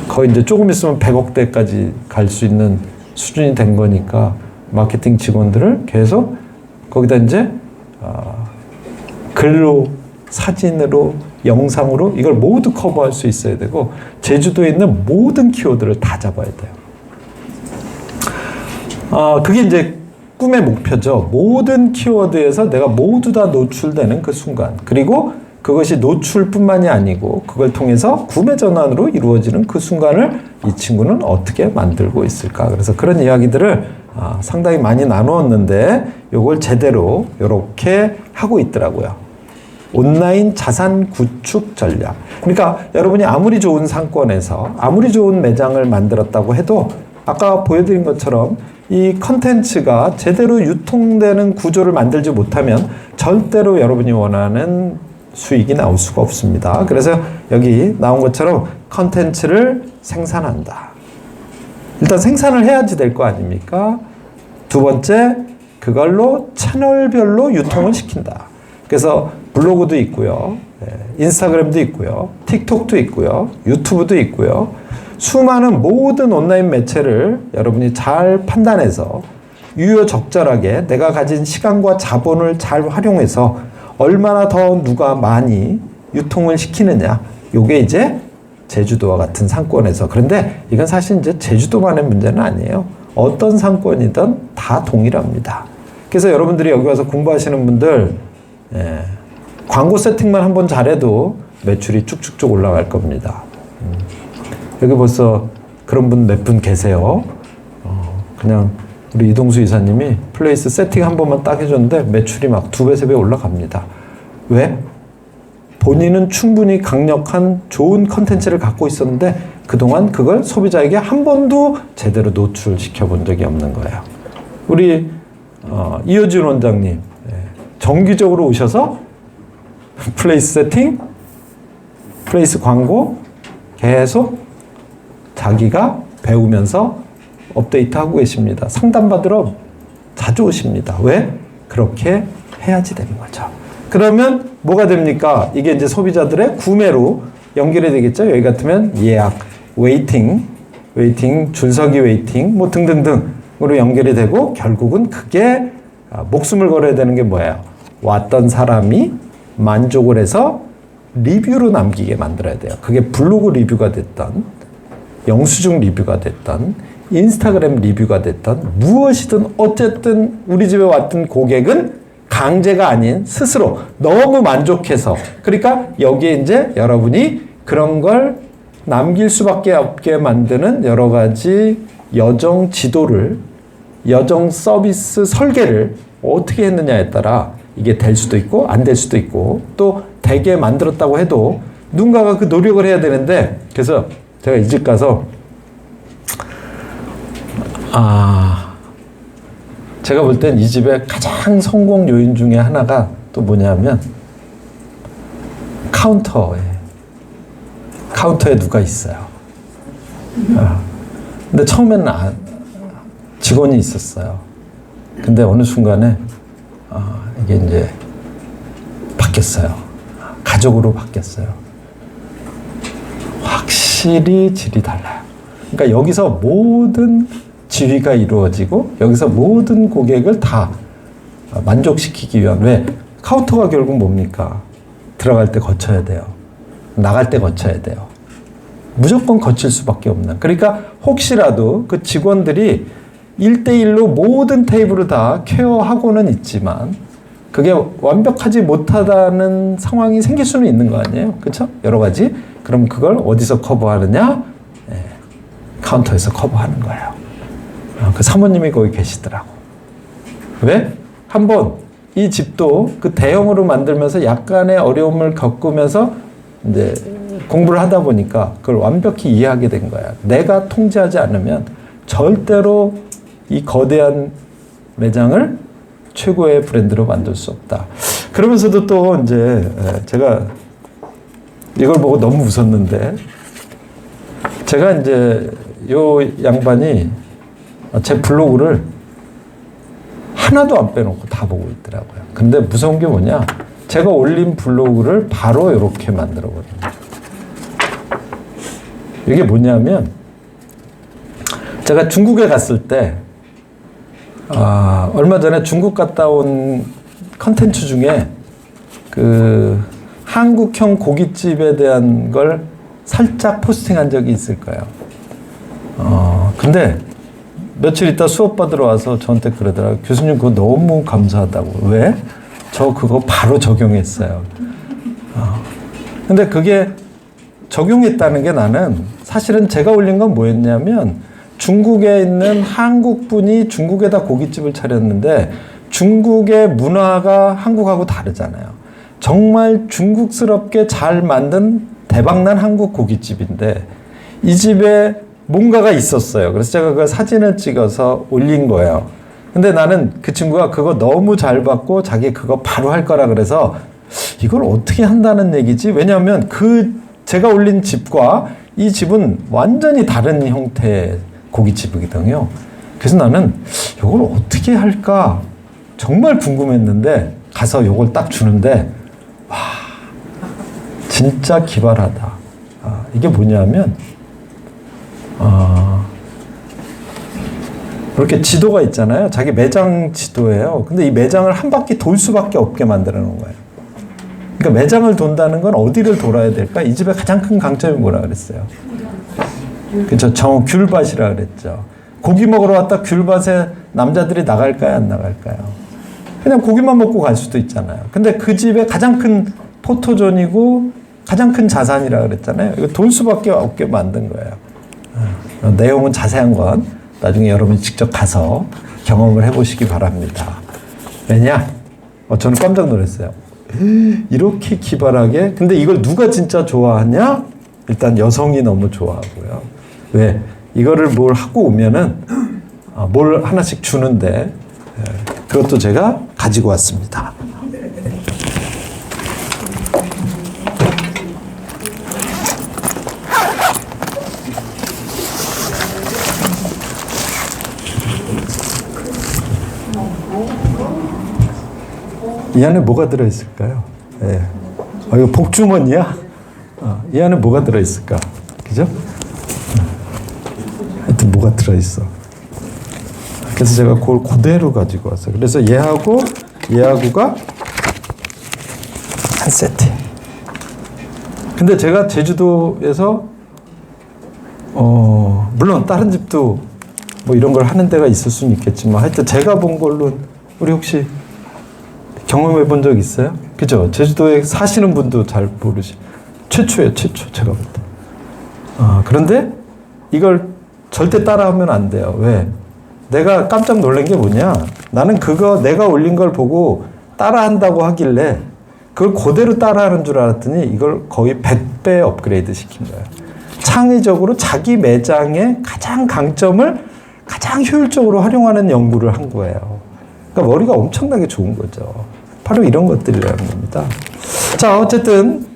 거의 이제 조금 있으면 100억대까지 갈 수 있는 수준이 된 거니까 마케팅 직원들을 계속 거기다 이제 글로, 사진으로, 영상으로 이걸 모두 커버할 수 있어야 되고 제주도에 있는 모든 키워드를 다 잡아야 돼요. 그게 이제 꿈의 목표죠. 모든 키워드에서 내가 모두 다 노출되는 그 순간. 그리고 그것이 노출뿐만이 아니고 그걸 통해서 구매 전환으로 이루어지는 그 순간을 이 친구는 어떻게 만들고 있을까. 그래서 그런 이야기들을 상당히 많이 나누었는데 이걸 제대로 이렇게 하고 있더라고요. 온라인 자산 구축 전략. 그러니까 여러분이 아무리 좋은 상권에서 아무리 좋은 매장을 만들었다고 해도 아까 보여드린 것처럼 이 컨텐츠가 제대로 유통되는 구조를 만들지 못하면 절대로 여러분이 원하는 수익이 나올 수가 없습니다. 그래서 여기 나온 것처럼 컨텐츠를 생산한다. 일단 생산을 해야지 될 거 아닙니까? 두 번째, 그걸로 채널별로 유통을 시킨다. 그래서 블로그도 있고요. 인스타그램도 있고요. 틱톡도 있고요. 유튜브도 있고요. 수많은 모든 온라인 매체를 여러분이 잘 판단해서 유효적절하게 내가 가진 시간과 자본을 잘 활용해서 얼마나 더 누가 많이 유통을 시키느냐. 요게 이제 제주도와 같은 상권에서. 그런데 이건 사실 이제 제주도만의 문제는 아니에요. 어떤 상권이든 다 동일합니다. 그래서 여러분들이 여기 와서 공부하시는 분들, 광고 세팅만 한번 잘해도 매출이 쭉쭉쭉 올라갈 겁니다. 여기 벌써 그런 분 몇 분 계세요. 그냥 우리 이동수 이사님이 플레이스 세팅 한 번만 딱 해줬는데 매출이 막 2배, 3배 올라갑니다. 왜? 본인은 충분히 강력한 좋은 컨텐츠를 갖고 있었는데 그동안 그걸 소비자에게 한 번도 제대로 노출시켜 본 적이 없는 거예요. 우리 이효준 원장님 정기적으로 오셔서 플레이스 세팅, 플레이스 광고 계속 자기가 배우면서 업데이트하고 계십니다. 상담받으러 자주 오십니다. 왜? 그렇게 해야지 되는 거죠. 그러면 뭐가 됩니까? 이게 이제 소비자들의 구매로 연결이 되겠죠. 여기 같으면 예약, 웨이팅, 줄서기 웨이팅, 뭐 등등등으로 연결이 되고 결국은 그게 목숨을 걸어야 되는 게 뭐예요? 왔던 사람이 만족을 해서 리뷰로 남기게 만들어야 돼요. 그게 블로그 리뷰가 됐던, 영수증 리뷰가 됐던, 인스타그램 리뷰가 됐던 무엇이든 어쨌든 우리 집에 왔던 고객은 강제가 아닌 스스로 너무 만족해서 그러니까 여기에 이제 여러분이 그런 걸 남길 수밖에 없게 만드는 여러 가지 여정 지도를 여정 서비스 설계를 어떻게 했느냐에 따라 이게 될 수도 있고 안 될 수도 있고 또 되게 만들었다고 해도 누군가가 그 노력을 해야 되는데 그래서 제가 이 집 가서 제가 볼 땐 이 집의 가장 성공 요인 중에 하나가 또 뭐냐면 카운터에 누가 있어요. 근데 처음에는 직원이 있었어요. 근데 어느 순간에 이게 이제 바뀌었어요. 가족으로 바뀌었어요. 확실히 질이 달라요. 그러니까 여기서 모든 지휘가 이루어지고 여기서 모든 고객을 다 만족시키기 위한 왜? 카운터가 결국 뭡니까? 들어갈 때 거쳐야 돼요. 나갈 때 거쳐야 돼요. 무조건 거칠 수밖에 없는. 그러니까 혹시라도 그 직원들이 1대1로 모든 테이블을 다 케어하고는 있지만 그게 완벽하지 못하다는 상황이 생길 수는 있는 거 아니에요? 그렇죠? 여러 가지. 그럼 그걸 어디서 커버하느냐? 카운터에서 커버하는 거예요. 그 사모님이 거기 계시더라고. 왜? 한번 이 집도 그 대형으로 만들면서 약간의 어려움을 겪으면서 이제 공부를 하다 보니까 그걸 완벽히 이해하게 된 거야. 내가 통제하지 않으면 절대로 이 거대한 매장을 최고의 브랜드로 만들 수 없다. 그러면서도 또 이제 제가 이걸 보고 너무 웃었는데, 제가 이제 요 양반이 제 블로그를 하나도 안 빼놓고 다 보고 있더라고요. 근데 무서운 게 뭐냐? 제가 올린 블로그를 바로 이렇게 만들어버립니다. 이게 뭐냐면, 제가 중국에 갔을 때 얼마 전에 중국 갔다 온 컨텐츠 중에 그 한국형 고깃집에 대한 걸 살짝 포스팅한 적이 있을 거예요. 근데 며칠 있다 수업 받으러 와서 저한테 그러더라고요. 교수님 그거 너무 감사하다고. 왜? 저 그거 바로 적용했어요. 근데 그게 적용했다는 게, 나는 사실은 제가 올린 건 뭐였냐면, 중국에 있는 한국 분이 중국에다 고깃집을 차렸는데 중국의 문화가 한국하고 다르잖아요. 정말 중국스럽게 잘 만든 대박난 한국 고깃집인데 이 집에 뭔가가 있었어요. 그래서 제가 그 사진을 찍어서 올린 거예요. 근데 나는 그 친구가 그거 너무 잘 받고 자기 그거 바로 할 거라 그래서 이걸 어떻게 한다는 얘기지? 왜냐하면 그 제가 올린 집과 이 집은 완전히 다른 형태의 고깃집이거든요. 그래서 나는 이걸 어떻게 할까 정말 궁금했는데 가서 이걸 딱 주는데, 와, 진짜 기발하다. 이게 뭐냐면 이렇게 지도가 있잖아요. 자기 매장 지도예요. 근데 이 매장을 한 바퀴 돌 수밖에 없게 만들어 놓은 거예요. 그러니까 매장을 돈다는 건 어디를 돌아야 될까? 이 집의 가장 큰 강점이 뭐라 그랬어요? 그렇죠. 귤밭이라 그랬죠. 고기 먹으러 왔다 귤밭에 남자들이 나갈까요? 안 나갈까요? 그냥 고기만 먹고 갈 수도 있잖아요. 근데 그 집의 가장 큰 포토존이고 가장 큰 자산이라 그랬잖아요. 이거 돌 수밖에 없게 만든 거예요. 내용은 자세한 건 나중에 여러분이 직접 가서 경험을 해보시기 바랍니다. 왜냐? 저는 깜짝 놀랐어요. 이렇게 기발하게. 근데 이걸 누가 진짜 좋아하냐? 일단 여성이 너무 좋아하고요. 왜? 이거를 뭘 하고 오면은 뭘 하나씩 주는데 그것도 제가 가지고 왔습니다. 이 안에 뭐가 들어있을까요? 예. 이거 복주머니야? 이 안에 뭐가 들어있을까? 그죠? 하여튼 뭐가 들어있어. 그래서 제가 그걸 그대로 가지고 왔어요. 그래서 얘하고가 한 세트. 근데 제가 제주도에서 물론 다른 집도 뭐 이런 걸 하는 데가 있을 수는 있겠지만 하여튼 제가 본 걸로, 우리 혹시 경험해 본 적 있어요? 그죠? 제주도에 사시는 분도 잘 최초예요, 최초. 제가 볼 때. 그런데 이걸 절대 따라하면 안 돼요. 왜? 내가 깜짝 놀란 게 뭐냐? 나는 그거 내가 올린 걸 보고 따라한다고 하길래 그걸 그대로 따라하는 줄 알았더니 이걸 거의 100배 업그레이드 시킨 거예요. 창의적으로 자기 매장의 가장 강점을 가장 효율적으로 활용하는 연구를 한 거예요. 그러니까 머리가 엄청나게 좋은 거죠. 바로 이런 것들이라는 겁니다. 자, 어쨌든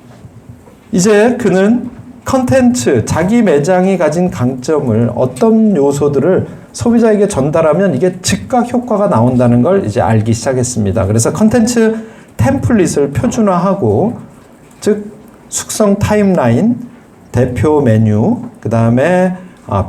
이제 그는 컨텐츠, 자기 매장이 가진 강점을 어떤 요소들을 소비자에게 전달하면 이게 즉각 효과가 나온다는 걸 이제 알기 시작했습니다. 그래서 컨텐츠 템플릿을 표준화하고, 즉 숙성 타임라인, 대표 메뉴, 그 다음에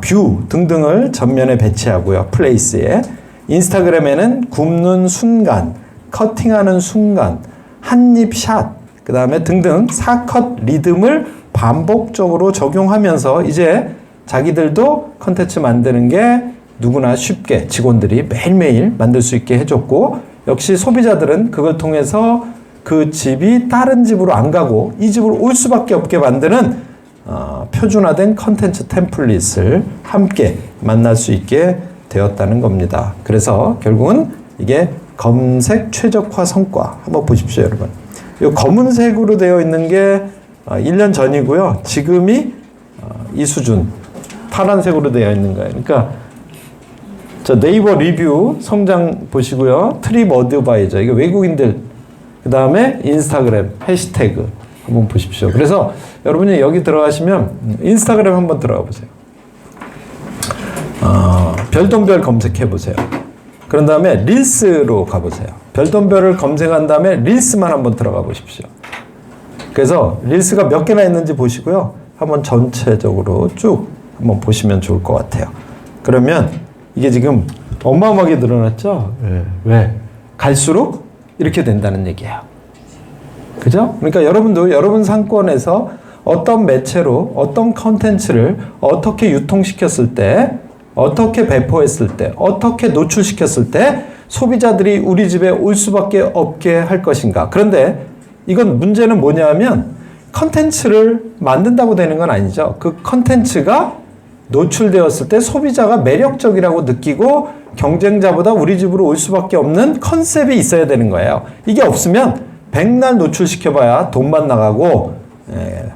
뷰 등등을 전면에 배치하고요. 플레이스에. 인스타그램에는 굽는 순간, 커팅하는 순간, 한입 샷, 그 다음에 등등 4컷 리듬을 반복적으로 적용하면서 이제 자기들도 컨텐츠 만드는 게 누구나 쉽게 직원들이 매일매일 만들 수 있게 해줬고, 역시 소비자들은 그걸 통해서 그 집이 다른 집으로 안 가고 이 집으로 올 수밖에 없게 만드는 표준화된 컨텐츠 템플릿을 함께 만날 수 있게 되었다는 겁니다. 그래서 결국은 이게 검색 최적화 성과 한번 보십시오, 여러분. 이 검은색으로 되어 있는 게 1년 전이고요. 지금이 이 수준 파란색으로 되어 있는 거예요. 그러니까 저 네이버 리뷰 성장 보시고요. 트립 어드바이저 이게 외국인들, 그 다음에 인스타그램 해시태그 한번 보십시오. 그래서 여러분이 여기 들어가시면 인스타그램 한번 들어가 보세요. 별돈별 검색해 보세요. 그런 다음에 릴스로 가보세요. 별돈별을 검색한 다음에 릴스만 한번 들어가 보십시오. 그래서 릴스가 몇 개나 있는지 보시고요. 한번 전체적으로 쭉 한번 보시면 좋을 것 같아요. 그러면 이게 지금 어마어마하게 늘어났죠? 왜? 갈수록 이렇게 된다는 얘기예요. 그죠? 그러니까 여러분도 여러분 상권에서 어떤 매체로 어떤 컨텐츠를 어떻게 유통시켰을 때, 어떻게 배포했을 때, 어떻게 노출시켰을 때 소비자들이 우리 집에 올 수밖에 없게 할 것인가. 그런데 이건 문제는 뭐냐면 컨텐츠를 만든다고 되는 건 아니죠. 그 컨텐츠가 노출되었을 때 소비자가 매력적이라고 느끼고 경쟁자보다 우리 집으로 올 수밖에 없는 컨셉이 있어야 되는 거예요. 이게 없으면 백날 노출시켜봐야 돈만 나가고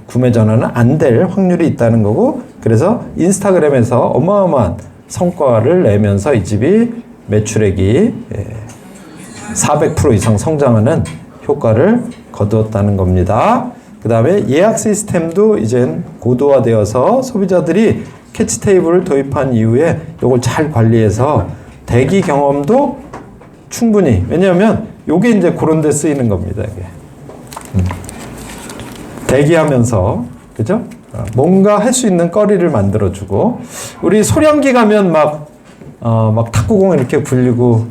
구매 전환은 안 될 확률이 있다는 거고, 그래서 인스타그램에서 어마어마한 성과를 내면서 이 집이 매출액이 400% 이상 성장하는 효과를 거두었다는 겁니다. 그 다음에 예약 시스템도 이젠 고도화되어서 소비자들이 캐치 테이블을 도입한 이후에 이걸 잘 관리해서 대기 경험도 충분히, 왜냐하면 요게 이제 그런 데 쓰이는 겁니다. 이게. 대기하면서, 그죠? 뭔가 할 수 있는 거리를 만들어주고, 우리 소량기 가면 막 탁구공 이렇게 굴리고,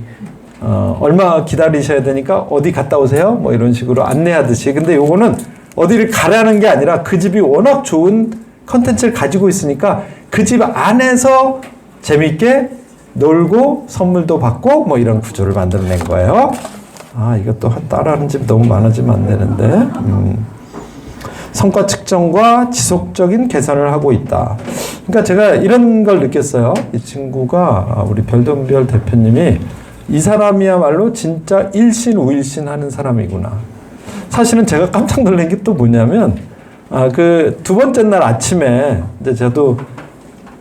얼마 기다리셔야 되니까 어디 갔다 오세요? 뭐 이런 식으로 안내하듯이. 근데 요거는 어디를 가라는 게 아니라 그 집이 워낙 좋은 컨텐츠를 가지고 있으니까 그 집 안에서 재밌게 놀고 선물도 받고 뭐 이런 구조를 만들어낸 거예요. 이것도 따라하는 집 너무 많아지면 안 되는데. 성과 측정과 지속적인 개선을 하고 있다. 그러니까 제가 이런 걸 느꼈어요. 이 친구가, 우리 별돈별 대표님이 이 사람이야말로 진짜 일신 우일신 하는 사람이구나. 사실은 제가 깜짝 놀란 게 또 뭐냐면, 그 두 번째 날 아침에 이제 저도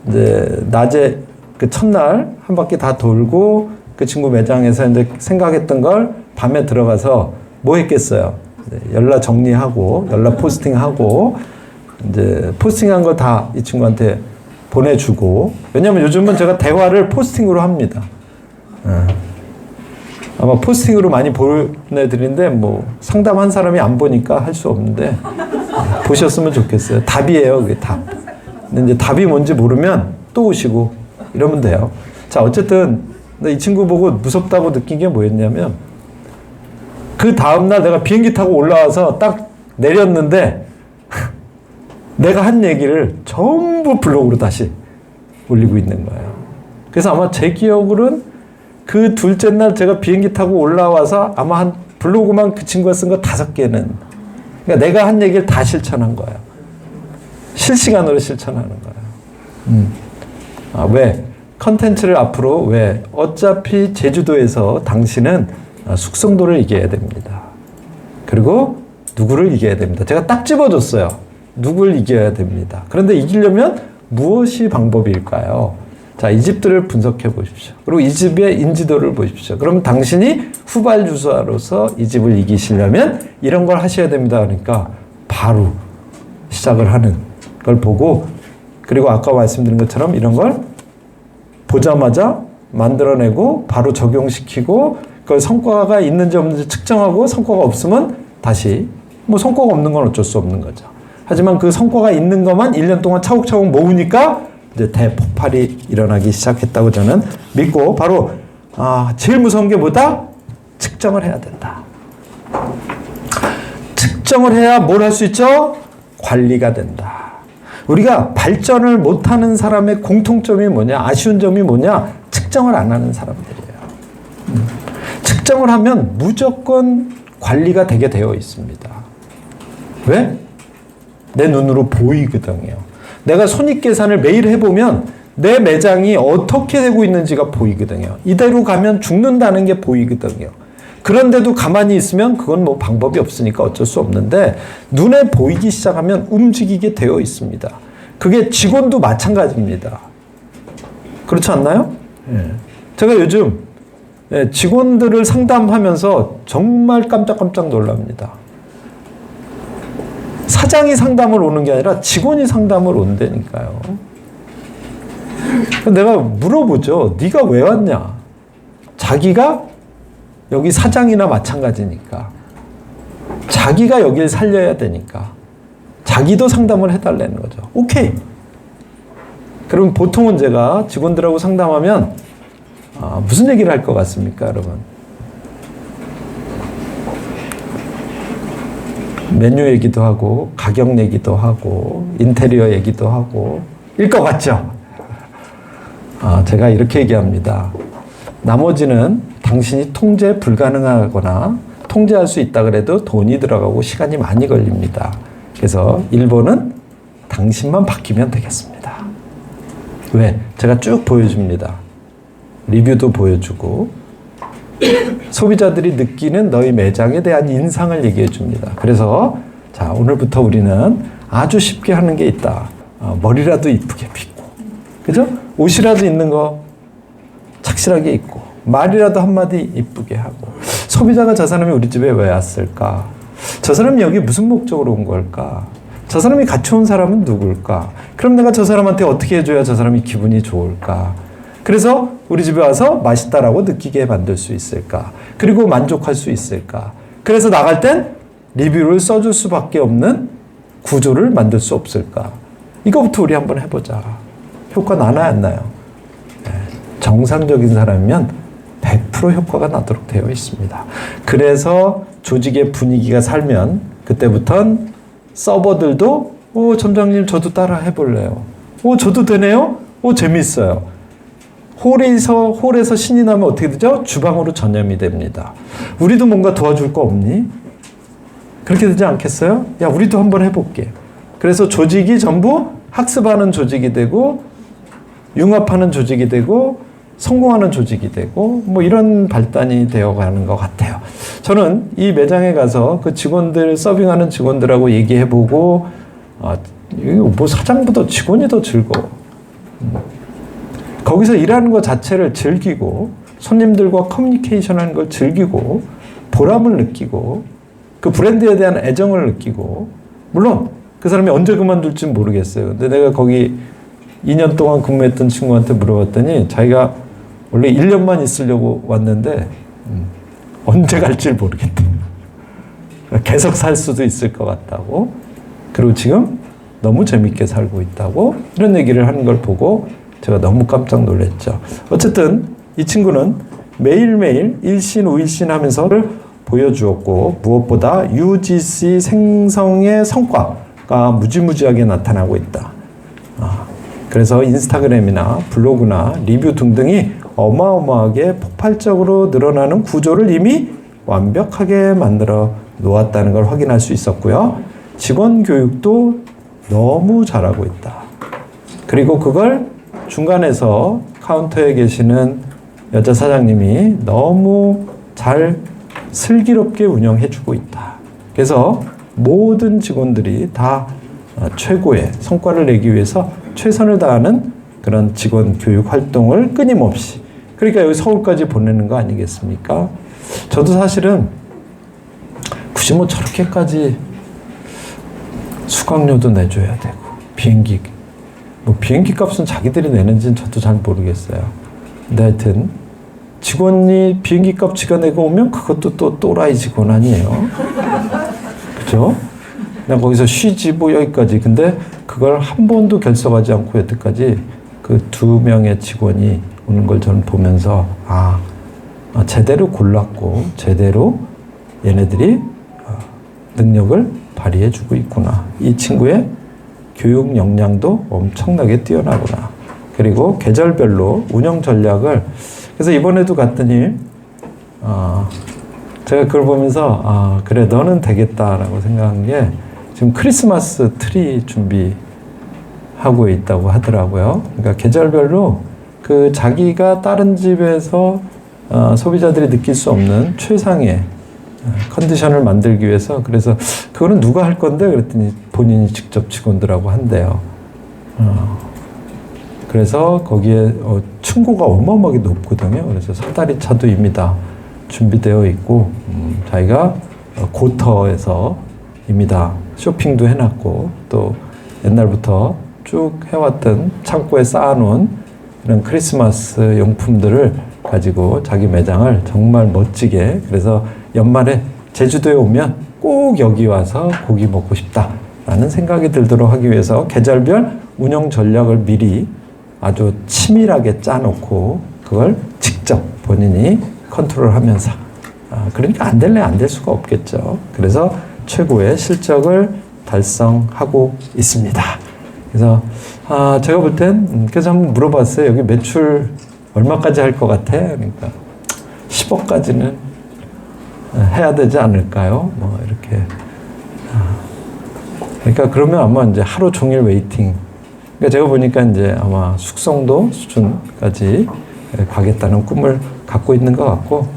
이제 낮에 그 첫날 한 바퀴 다 돌고 그 친구 매장에서 이제 생각했던 걸 밤에 들어가서 뭐 했겠어요? 연락 정리하고 연락 포스팅하고 이제 포스팅한 걸 다 이 친구한테 보내주고, 왜냐면 요즘은 제가 대화를 포스팅으로 합니다. 아마 포스팅으로 많이 보내드리는데 뭐 상담한 사람이 안 보니까 할 수 없는데 보셨으면 좋겠어요. 답이에요, 그게 답. 근데 이제 답이 뭔지 모르면 또 오시고 이러면 돼요. 자, 어쨌든 이 친구 보고 무섭다고 느낀 게 뭐였냐면, 그 다음날 내가 비행기 타고 올라와서 딱 내렸는데 내가 한 얘기를 전부 블로그로 다시 올리고 있는 거예요. 그래서 아마 제 기억으로는 그 둘째 날 제가 비행기 타고 올라와서 아마 한 블로그만 그 친구가 쓴 거 5개는, 그러니까 내가 한 얘기를 다 실천한 거예요. 실시간으로 실천하는 거예요. 왜? 컨텐츠를 앞으로, 왜? 어차피 제주도에서 당신은 숙성도를 이겨야 됩니다. 그리고 누구를 이겨야 됩니다. 제가 딱 집어줬어요. 누구를 이겨야 됩니다. 그런데 이기려면 무엇이 방법일까요? 자, 이 집들을 분석해 보십시오. 그리고 이 집의 인지도를 보십시오. 그럼 당신이 후발주자로서 이 집을 이기시려면 이런 걸 하셔야 됩니다. 그러니까 바로 시작을 하는 걸 보고, 그리고 아까 말씀드린 것처럼 이런 걸 보자마자 만들어내고 바로 적용시키고, 그 성과가 있는지 없는지 측정하고, 성과가 없으면 다시, 뭐 성과가 없는 건 어쩔 수 없는 거죠. 하지만 그 성과가 있는 것만 1년 동안 차곡차곡 모으니까 이제 대폭발이 일어나기 시작했다고 저는 믿고, 바로 제일 무서운 게 뭐다? 측정을 해야 된다. 측정을 해야 뭘 할 수 있죠? 관리가 된다. 우리가 발전을 못하는 사람의 공통점이 뭐냐? 아쉬운 점이 뭐냐? 측정을 안 하는 사람들이에요. 확정을 하면 무조건 관리가 되게 되어 있습니다. 왜? 내 눈으로 보이거든요. 내가 손익계산을 매일 해보면 내 매장이 어떻게 되고 있는지가 보이거든요. 이대로 가면 죽는다는 게 보이거든요. 그런데도 가만히 있으면 그건 뭐 방법이 없으니까 어쩔 수 없는데 눈에 보이기 시작하면 움직이게 되어 있습니다. 그게 직원도 마찬가지입니다. 그렇지 않나요? 예. 제가 요즘 직원들을 상담하면서 정말 깜짝깜짝 놀랍니다. 사장이 상담을 오는 게 아니라 직원이 상담을 온다니까요. 내가 물어보죠. 네가 왜 왔냐? 자기가 여기 사장이나 마찬가지니까. 자기가 여길 살려야 되니까. 자기도 상담을 해달라는 거죠. 오케이. 그럼 보통은 제가 직원들하고 상담하면 무슨 얘기를 할 것 같습니까, 여러분? 메뉴 얘기도 하고 가격 얘기도 하고 인테리어 얘기도 하고 일 것 같죠? 제가 이렇게 얘기합니다. 나머지는 당신이 통제 불가능하거나 통제할 수 있다 그래도 돈이 들어가고 시간이 많이 걸립니다. 그래서 1번은 당신만 바뀌면 되겠습니다. 왜? 제가 쭉 보여줍니다. 리뷰도 보여주고 소비자들이 느끼는 너희 매장에 대한 인상을 얘기해 줍니다. 그래서 자, 오늘부터 우리는 아주 쉽게 하는 게 있다. 머리라도 이쁘게 빗고, 그죠? 옷이라도 있는 거 착실하게 입고, 말이라도 한마디 이쁘게 하고. 소비자가 저 사람이 우리 집에 왜 왔을까? 저 사람이 여기 무슨 목적으로 온 걸까? 저 사람이 같이 온 사람은 누굴까? 그럼 내가 저 사람한테 어떻게 해줘야 저 사람이 기분이 좋을까? 그래서 우리 집에 와서 맛있다라고 느끼게 만들 수 있을까? 그리고 만족할 수 있을까? 그래서 나갈 땐 리뷰를 써줄 수밖에 없는 구조를 만들 수 없을까? 이거부터 우리 한번 해보자. 효과 나나요, 안 나요? 정상적인 사람이면 100% 효과가 나도록 되어 있습니다. 그래서 조직의 분위기가 살면 그때부턴 서버들도 점장님 저도 따라 해볼래요. 저도 되네요? 재밌어요. 홀에서 신이 나면 어떻게 되죠? 주방으로 전염이 됩니다. 우리도 뭔가 도와줄 거 없니? 그렇게 되지 않겠어요? 야, 우리도 한번 해볼게. 그래서 조직이 전부 학습하는 조직이 되고 융합하는 조직이 되고 성공하는 조직이 되고 뭐 이런 발단이 되어가는 것 같아요. 저는 이 매장에 가서 그 직원들 서빙하는 직원들하고 얘기해보고 뭐 사장보다 직원이 더 즐거워. 거기서 일하는 것 자체를 즐기고 손님들과 커뮤니케이션하는 걸 즐기고 보람을 느끼고 그 브랜드에 대한 애정을 느끼고 물론 그 사람이 언제 그만둘지 모르겠어요. 근데 내가 거기 2년 동안 근무했던 친구한테 물어봤더니 자기가 원래 1년만 있으려고 왔는데 언제 갈지 모르겠대. 계속 살 수도 있을 것 같다고. 그리고 지금 너무 재밌게 살고 있다고 이런 얘기를 하는 걸 보고 제가 너무 깜짝 놀랐죠. 어쨌든 이 친구는 매일매일 일신 우일신 하면서 보여주었고 무엇보다 UGC 생성의 성과가 무지무지하게 나타나고 있다. 그래서 인스타그램이나 블로그나 리뷰 등등이 어마어마하게 폭발적으로 늘어나는 구조를 이미 완벽하게 만들어 놓았다는 걸 확인할 수 있었고요. 직원 교육도 너무 잘하고 있다. 그리고 그걸 중간에서 카운터에 계시는 여자 사장님이 너무 잘 슬기롭게 운영해주고 있다. 그래서 모든 직원들이 다 최고의 성과를 내기 위해서 최선을 다하는 그런 직원 교육 활동을 끊임없이, 그러니까 여기 서울까지 보내는 거 아니겠습니까? 저도 사실은 굳이 뭐 저렇게까지 수강료도 내줘야 되고 비행기 값은 자기들이 내는지는 저도 잘 모르겠어요. 근데 하여튼 직원이 비행기 값 지가 내고 오면 그것도 또 또라이 직원 아니에요? 그죠? 그냥 거기서 쉬지 뭐 여기까지. 근데 그걸 한 번도 결석하지 않고 여태까지 그 2명의 직원이 오는 걸 저는 보면서 제대로 골랐고 제대로 얘네들이 능력을 발휘해주고 있구나. 이 친구의 교육 역량도 엄청나게 뛰어나구나. 그리고 계절별로 운영 전략을, 그래서 이번에도 갔더니 제가 그걸 보면서 그래 너는 되겠다라고 생각한 게 지금 크리스마스 트리 준비하고 있다고 하더라고요. 그러니까 계절별로 그 자기가 다른 집에서 소비자들이 느낄 수 없는 최상의 컨디션을 만들기 위해서 그래서 그거는 누가 할 건데 그랬더니 본인이 직접 직원들하고 한대요. 그래서 거기에 층고가 어마어마하게 높거든요. 그래서 사다리 차도 이미 다 준비되어 있고 자기가 고터에서 이미 다 쇼핑도 해놨고 또 옛날부터 쭉 해왔던 창고에 쌓아놓은 이런 크리스마스 용품들을 가지고 자기 매장을 정말 멋지게 그래서 연말에 제주도에 오면 꼭 여기 와서 고기 먹고 싶다라는 생각이 들도록 하기 위해서 계절별 운영 전략을 미리 아주 치밀하게 짜놓고 그걸 직접 본인이 컨트롤하면서 그러니까 안 될래 안 될 수가 없겠죠. 그래서 최고의 실적을 달성하고 있습니다. 그래서 제가 볼 땐 그래서 한번 물어봤어요. 여기 매출 얼마까지 할 것 같아? 그러니까 10억까지는 해야 되지 않을까요? 뭐 이렇게 그러니까 그러면 아마 이제 하루 종일 웨이팅. 그러니까 제가 보니까 이제 아마 숙성도 수준까지 가겠다는 꿈을 갖고 있는 것 같고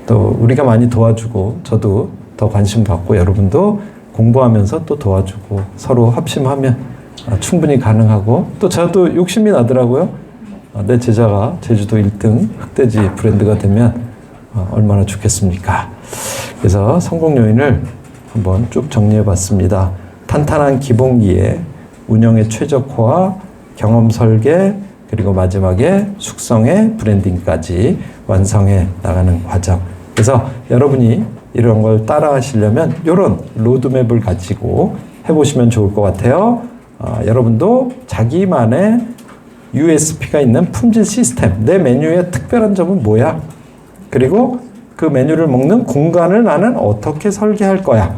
또 우리가 많이 도와주고 저도 더 관심 갖고 여러분도 공부하면서 또 도와주고 서로 합심하면 충분히 가능하고 또 저도 욕심이 나더라고요. 내 제자가 제주도 1등 흑돼지 브랜드가 되면 얼마나 좋겠습니까? 그래서 성공 요인을 한번 쭉 정리해 봤습니다. 탄탄한 기본기에 운영의 최적화와 경험 설계 그리고 마지막에 숙성의 브랜딩까지 완성해 나가는 과정. 그래서 여러분이 이런 걸 따라 하시려면 이런 로드맵을 가지고 해보시면 좋을 것 같아요. 여러분도 자기만의 USP가 있는 품질 시스템, 내 메뉴의 특별한 점은 뭐야? 그리고 그 메뉴를 먹는 공간을 나는 어떻게 설계할 거야?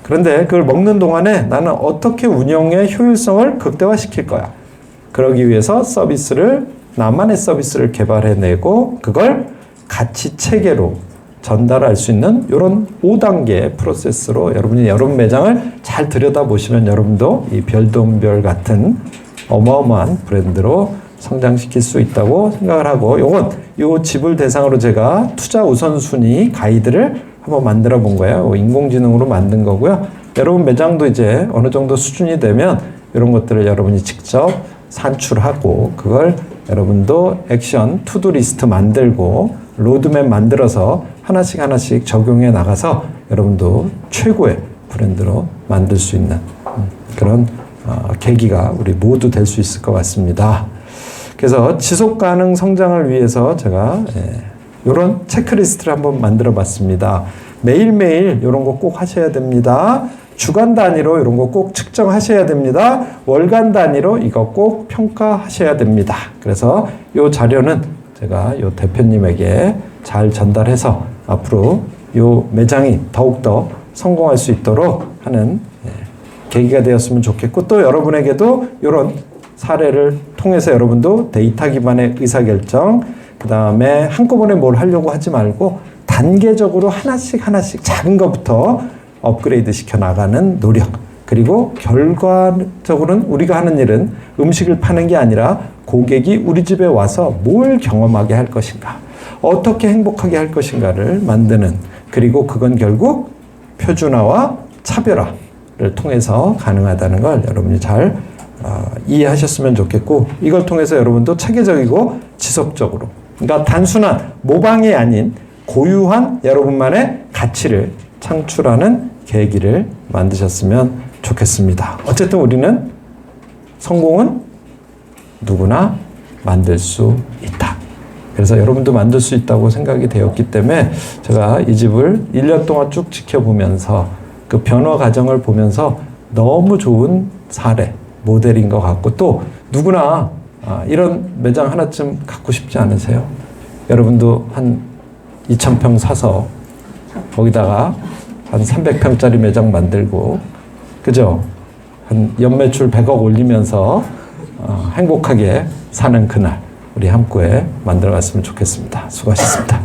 그런데 그걸 먹는 동안에 나는 어떻게 운영의 효율성을 극대화시킬 거야? 그러기 위해서 나만의 서비스를 개발해내고 그걸 가치 체계로 전달할 수 있는 이런 5단계 프로세스로 여러분이 여러분 매장을 잘 들여다보시면 여러분도 이 별돈별 같은 어마어마한 브랜드로 성장시킬 수 있다고 생각을 하고 요 집을 대상으로 제가 투자 우선순위 가이드를 한번 만들어 본 거예요. 인공지능으로 만든 거고요. 여러분 매장도 이제 어느 정도 수준이 되면 이런 것들을 여러분이 직접 산출하고 그걸 여러분도 액션 투두 리스트 만들고 로드맵 만들어서 하나씩 적용해 나가서 여러분도 최고의 브랜드로 만들 수 있는 그런 계기가 우리 모두 될 수 있을 것 같습니다. 그래서 지속 가능 성장을 위해서 제가 이런 체크리스트를 한번 만들어 봤습니다. 매일매일 이런 거 꼭 하셔야 됩니다. 주간 단위로 이런 거 꼭 측정하셔야 됩니다. 월간 단위로 이거 꼭 평가하셔야 됩니다. 그래서 이 자료는 제가 이 대표님에게 잘 전달해서 앞으로 이 매장이 더욱더 성공할 수 있도록 하는 계기가 되었으면 좋겠고 또 여러분에게도 이런 사례를 통해서 여러분도 데이터 기반의 의사결정 그 다음에 한꺼번에 뭘 하려고 하지 말고 단계적으로 하나씩 작은 것부터 업그레이드 시켜 나가는 노력 그리고 결과적으로는 우리가 하는 일은 음식을 파는 게 아니라 고객이 우리 집에 와서 뭘 경험하게 할 것인가 어떻게 행복하게 할 것인가를 만드는 그리고 그건 결국 표준화와 차별화를 통해서 가능하다는 걸 여러분이 잘 이해하셨으면 좋겠고 이걸 통해서 여러분도 체계적이고 지속적으로 그러니까 단순한 모방이 아닌 고유한 여러분만의 가치를 창출하는 계기를 만드셨으면 좋겠습니다. 어쨌든 우리는 성공은 누구나 만들 수 있다. 그래서 여러분도 만들 수 있다고 생각이 되었기 때문에 제가 이 집을 1년 동안 쭉 지켜보면서 그 변화 과정을 보면서 너무 좋은 사례, 모델인 것 같고 또 누구나 이런 매장 하나쯤 갖고 싶지 않으세요? 여러분도 한 2,000평 사서 거기다가 한 300평짜리 매장 만들고 그죠? 한 연매출 100억 올리면서 행복하게 사는 그날 우리 함께 만들어갔으면 좋겠습니다. 수고하셨습니다.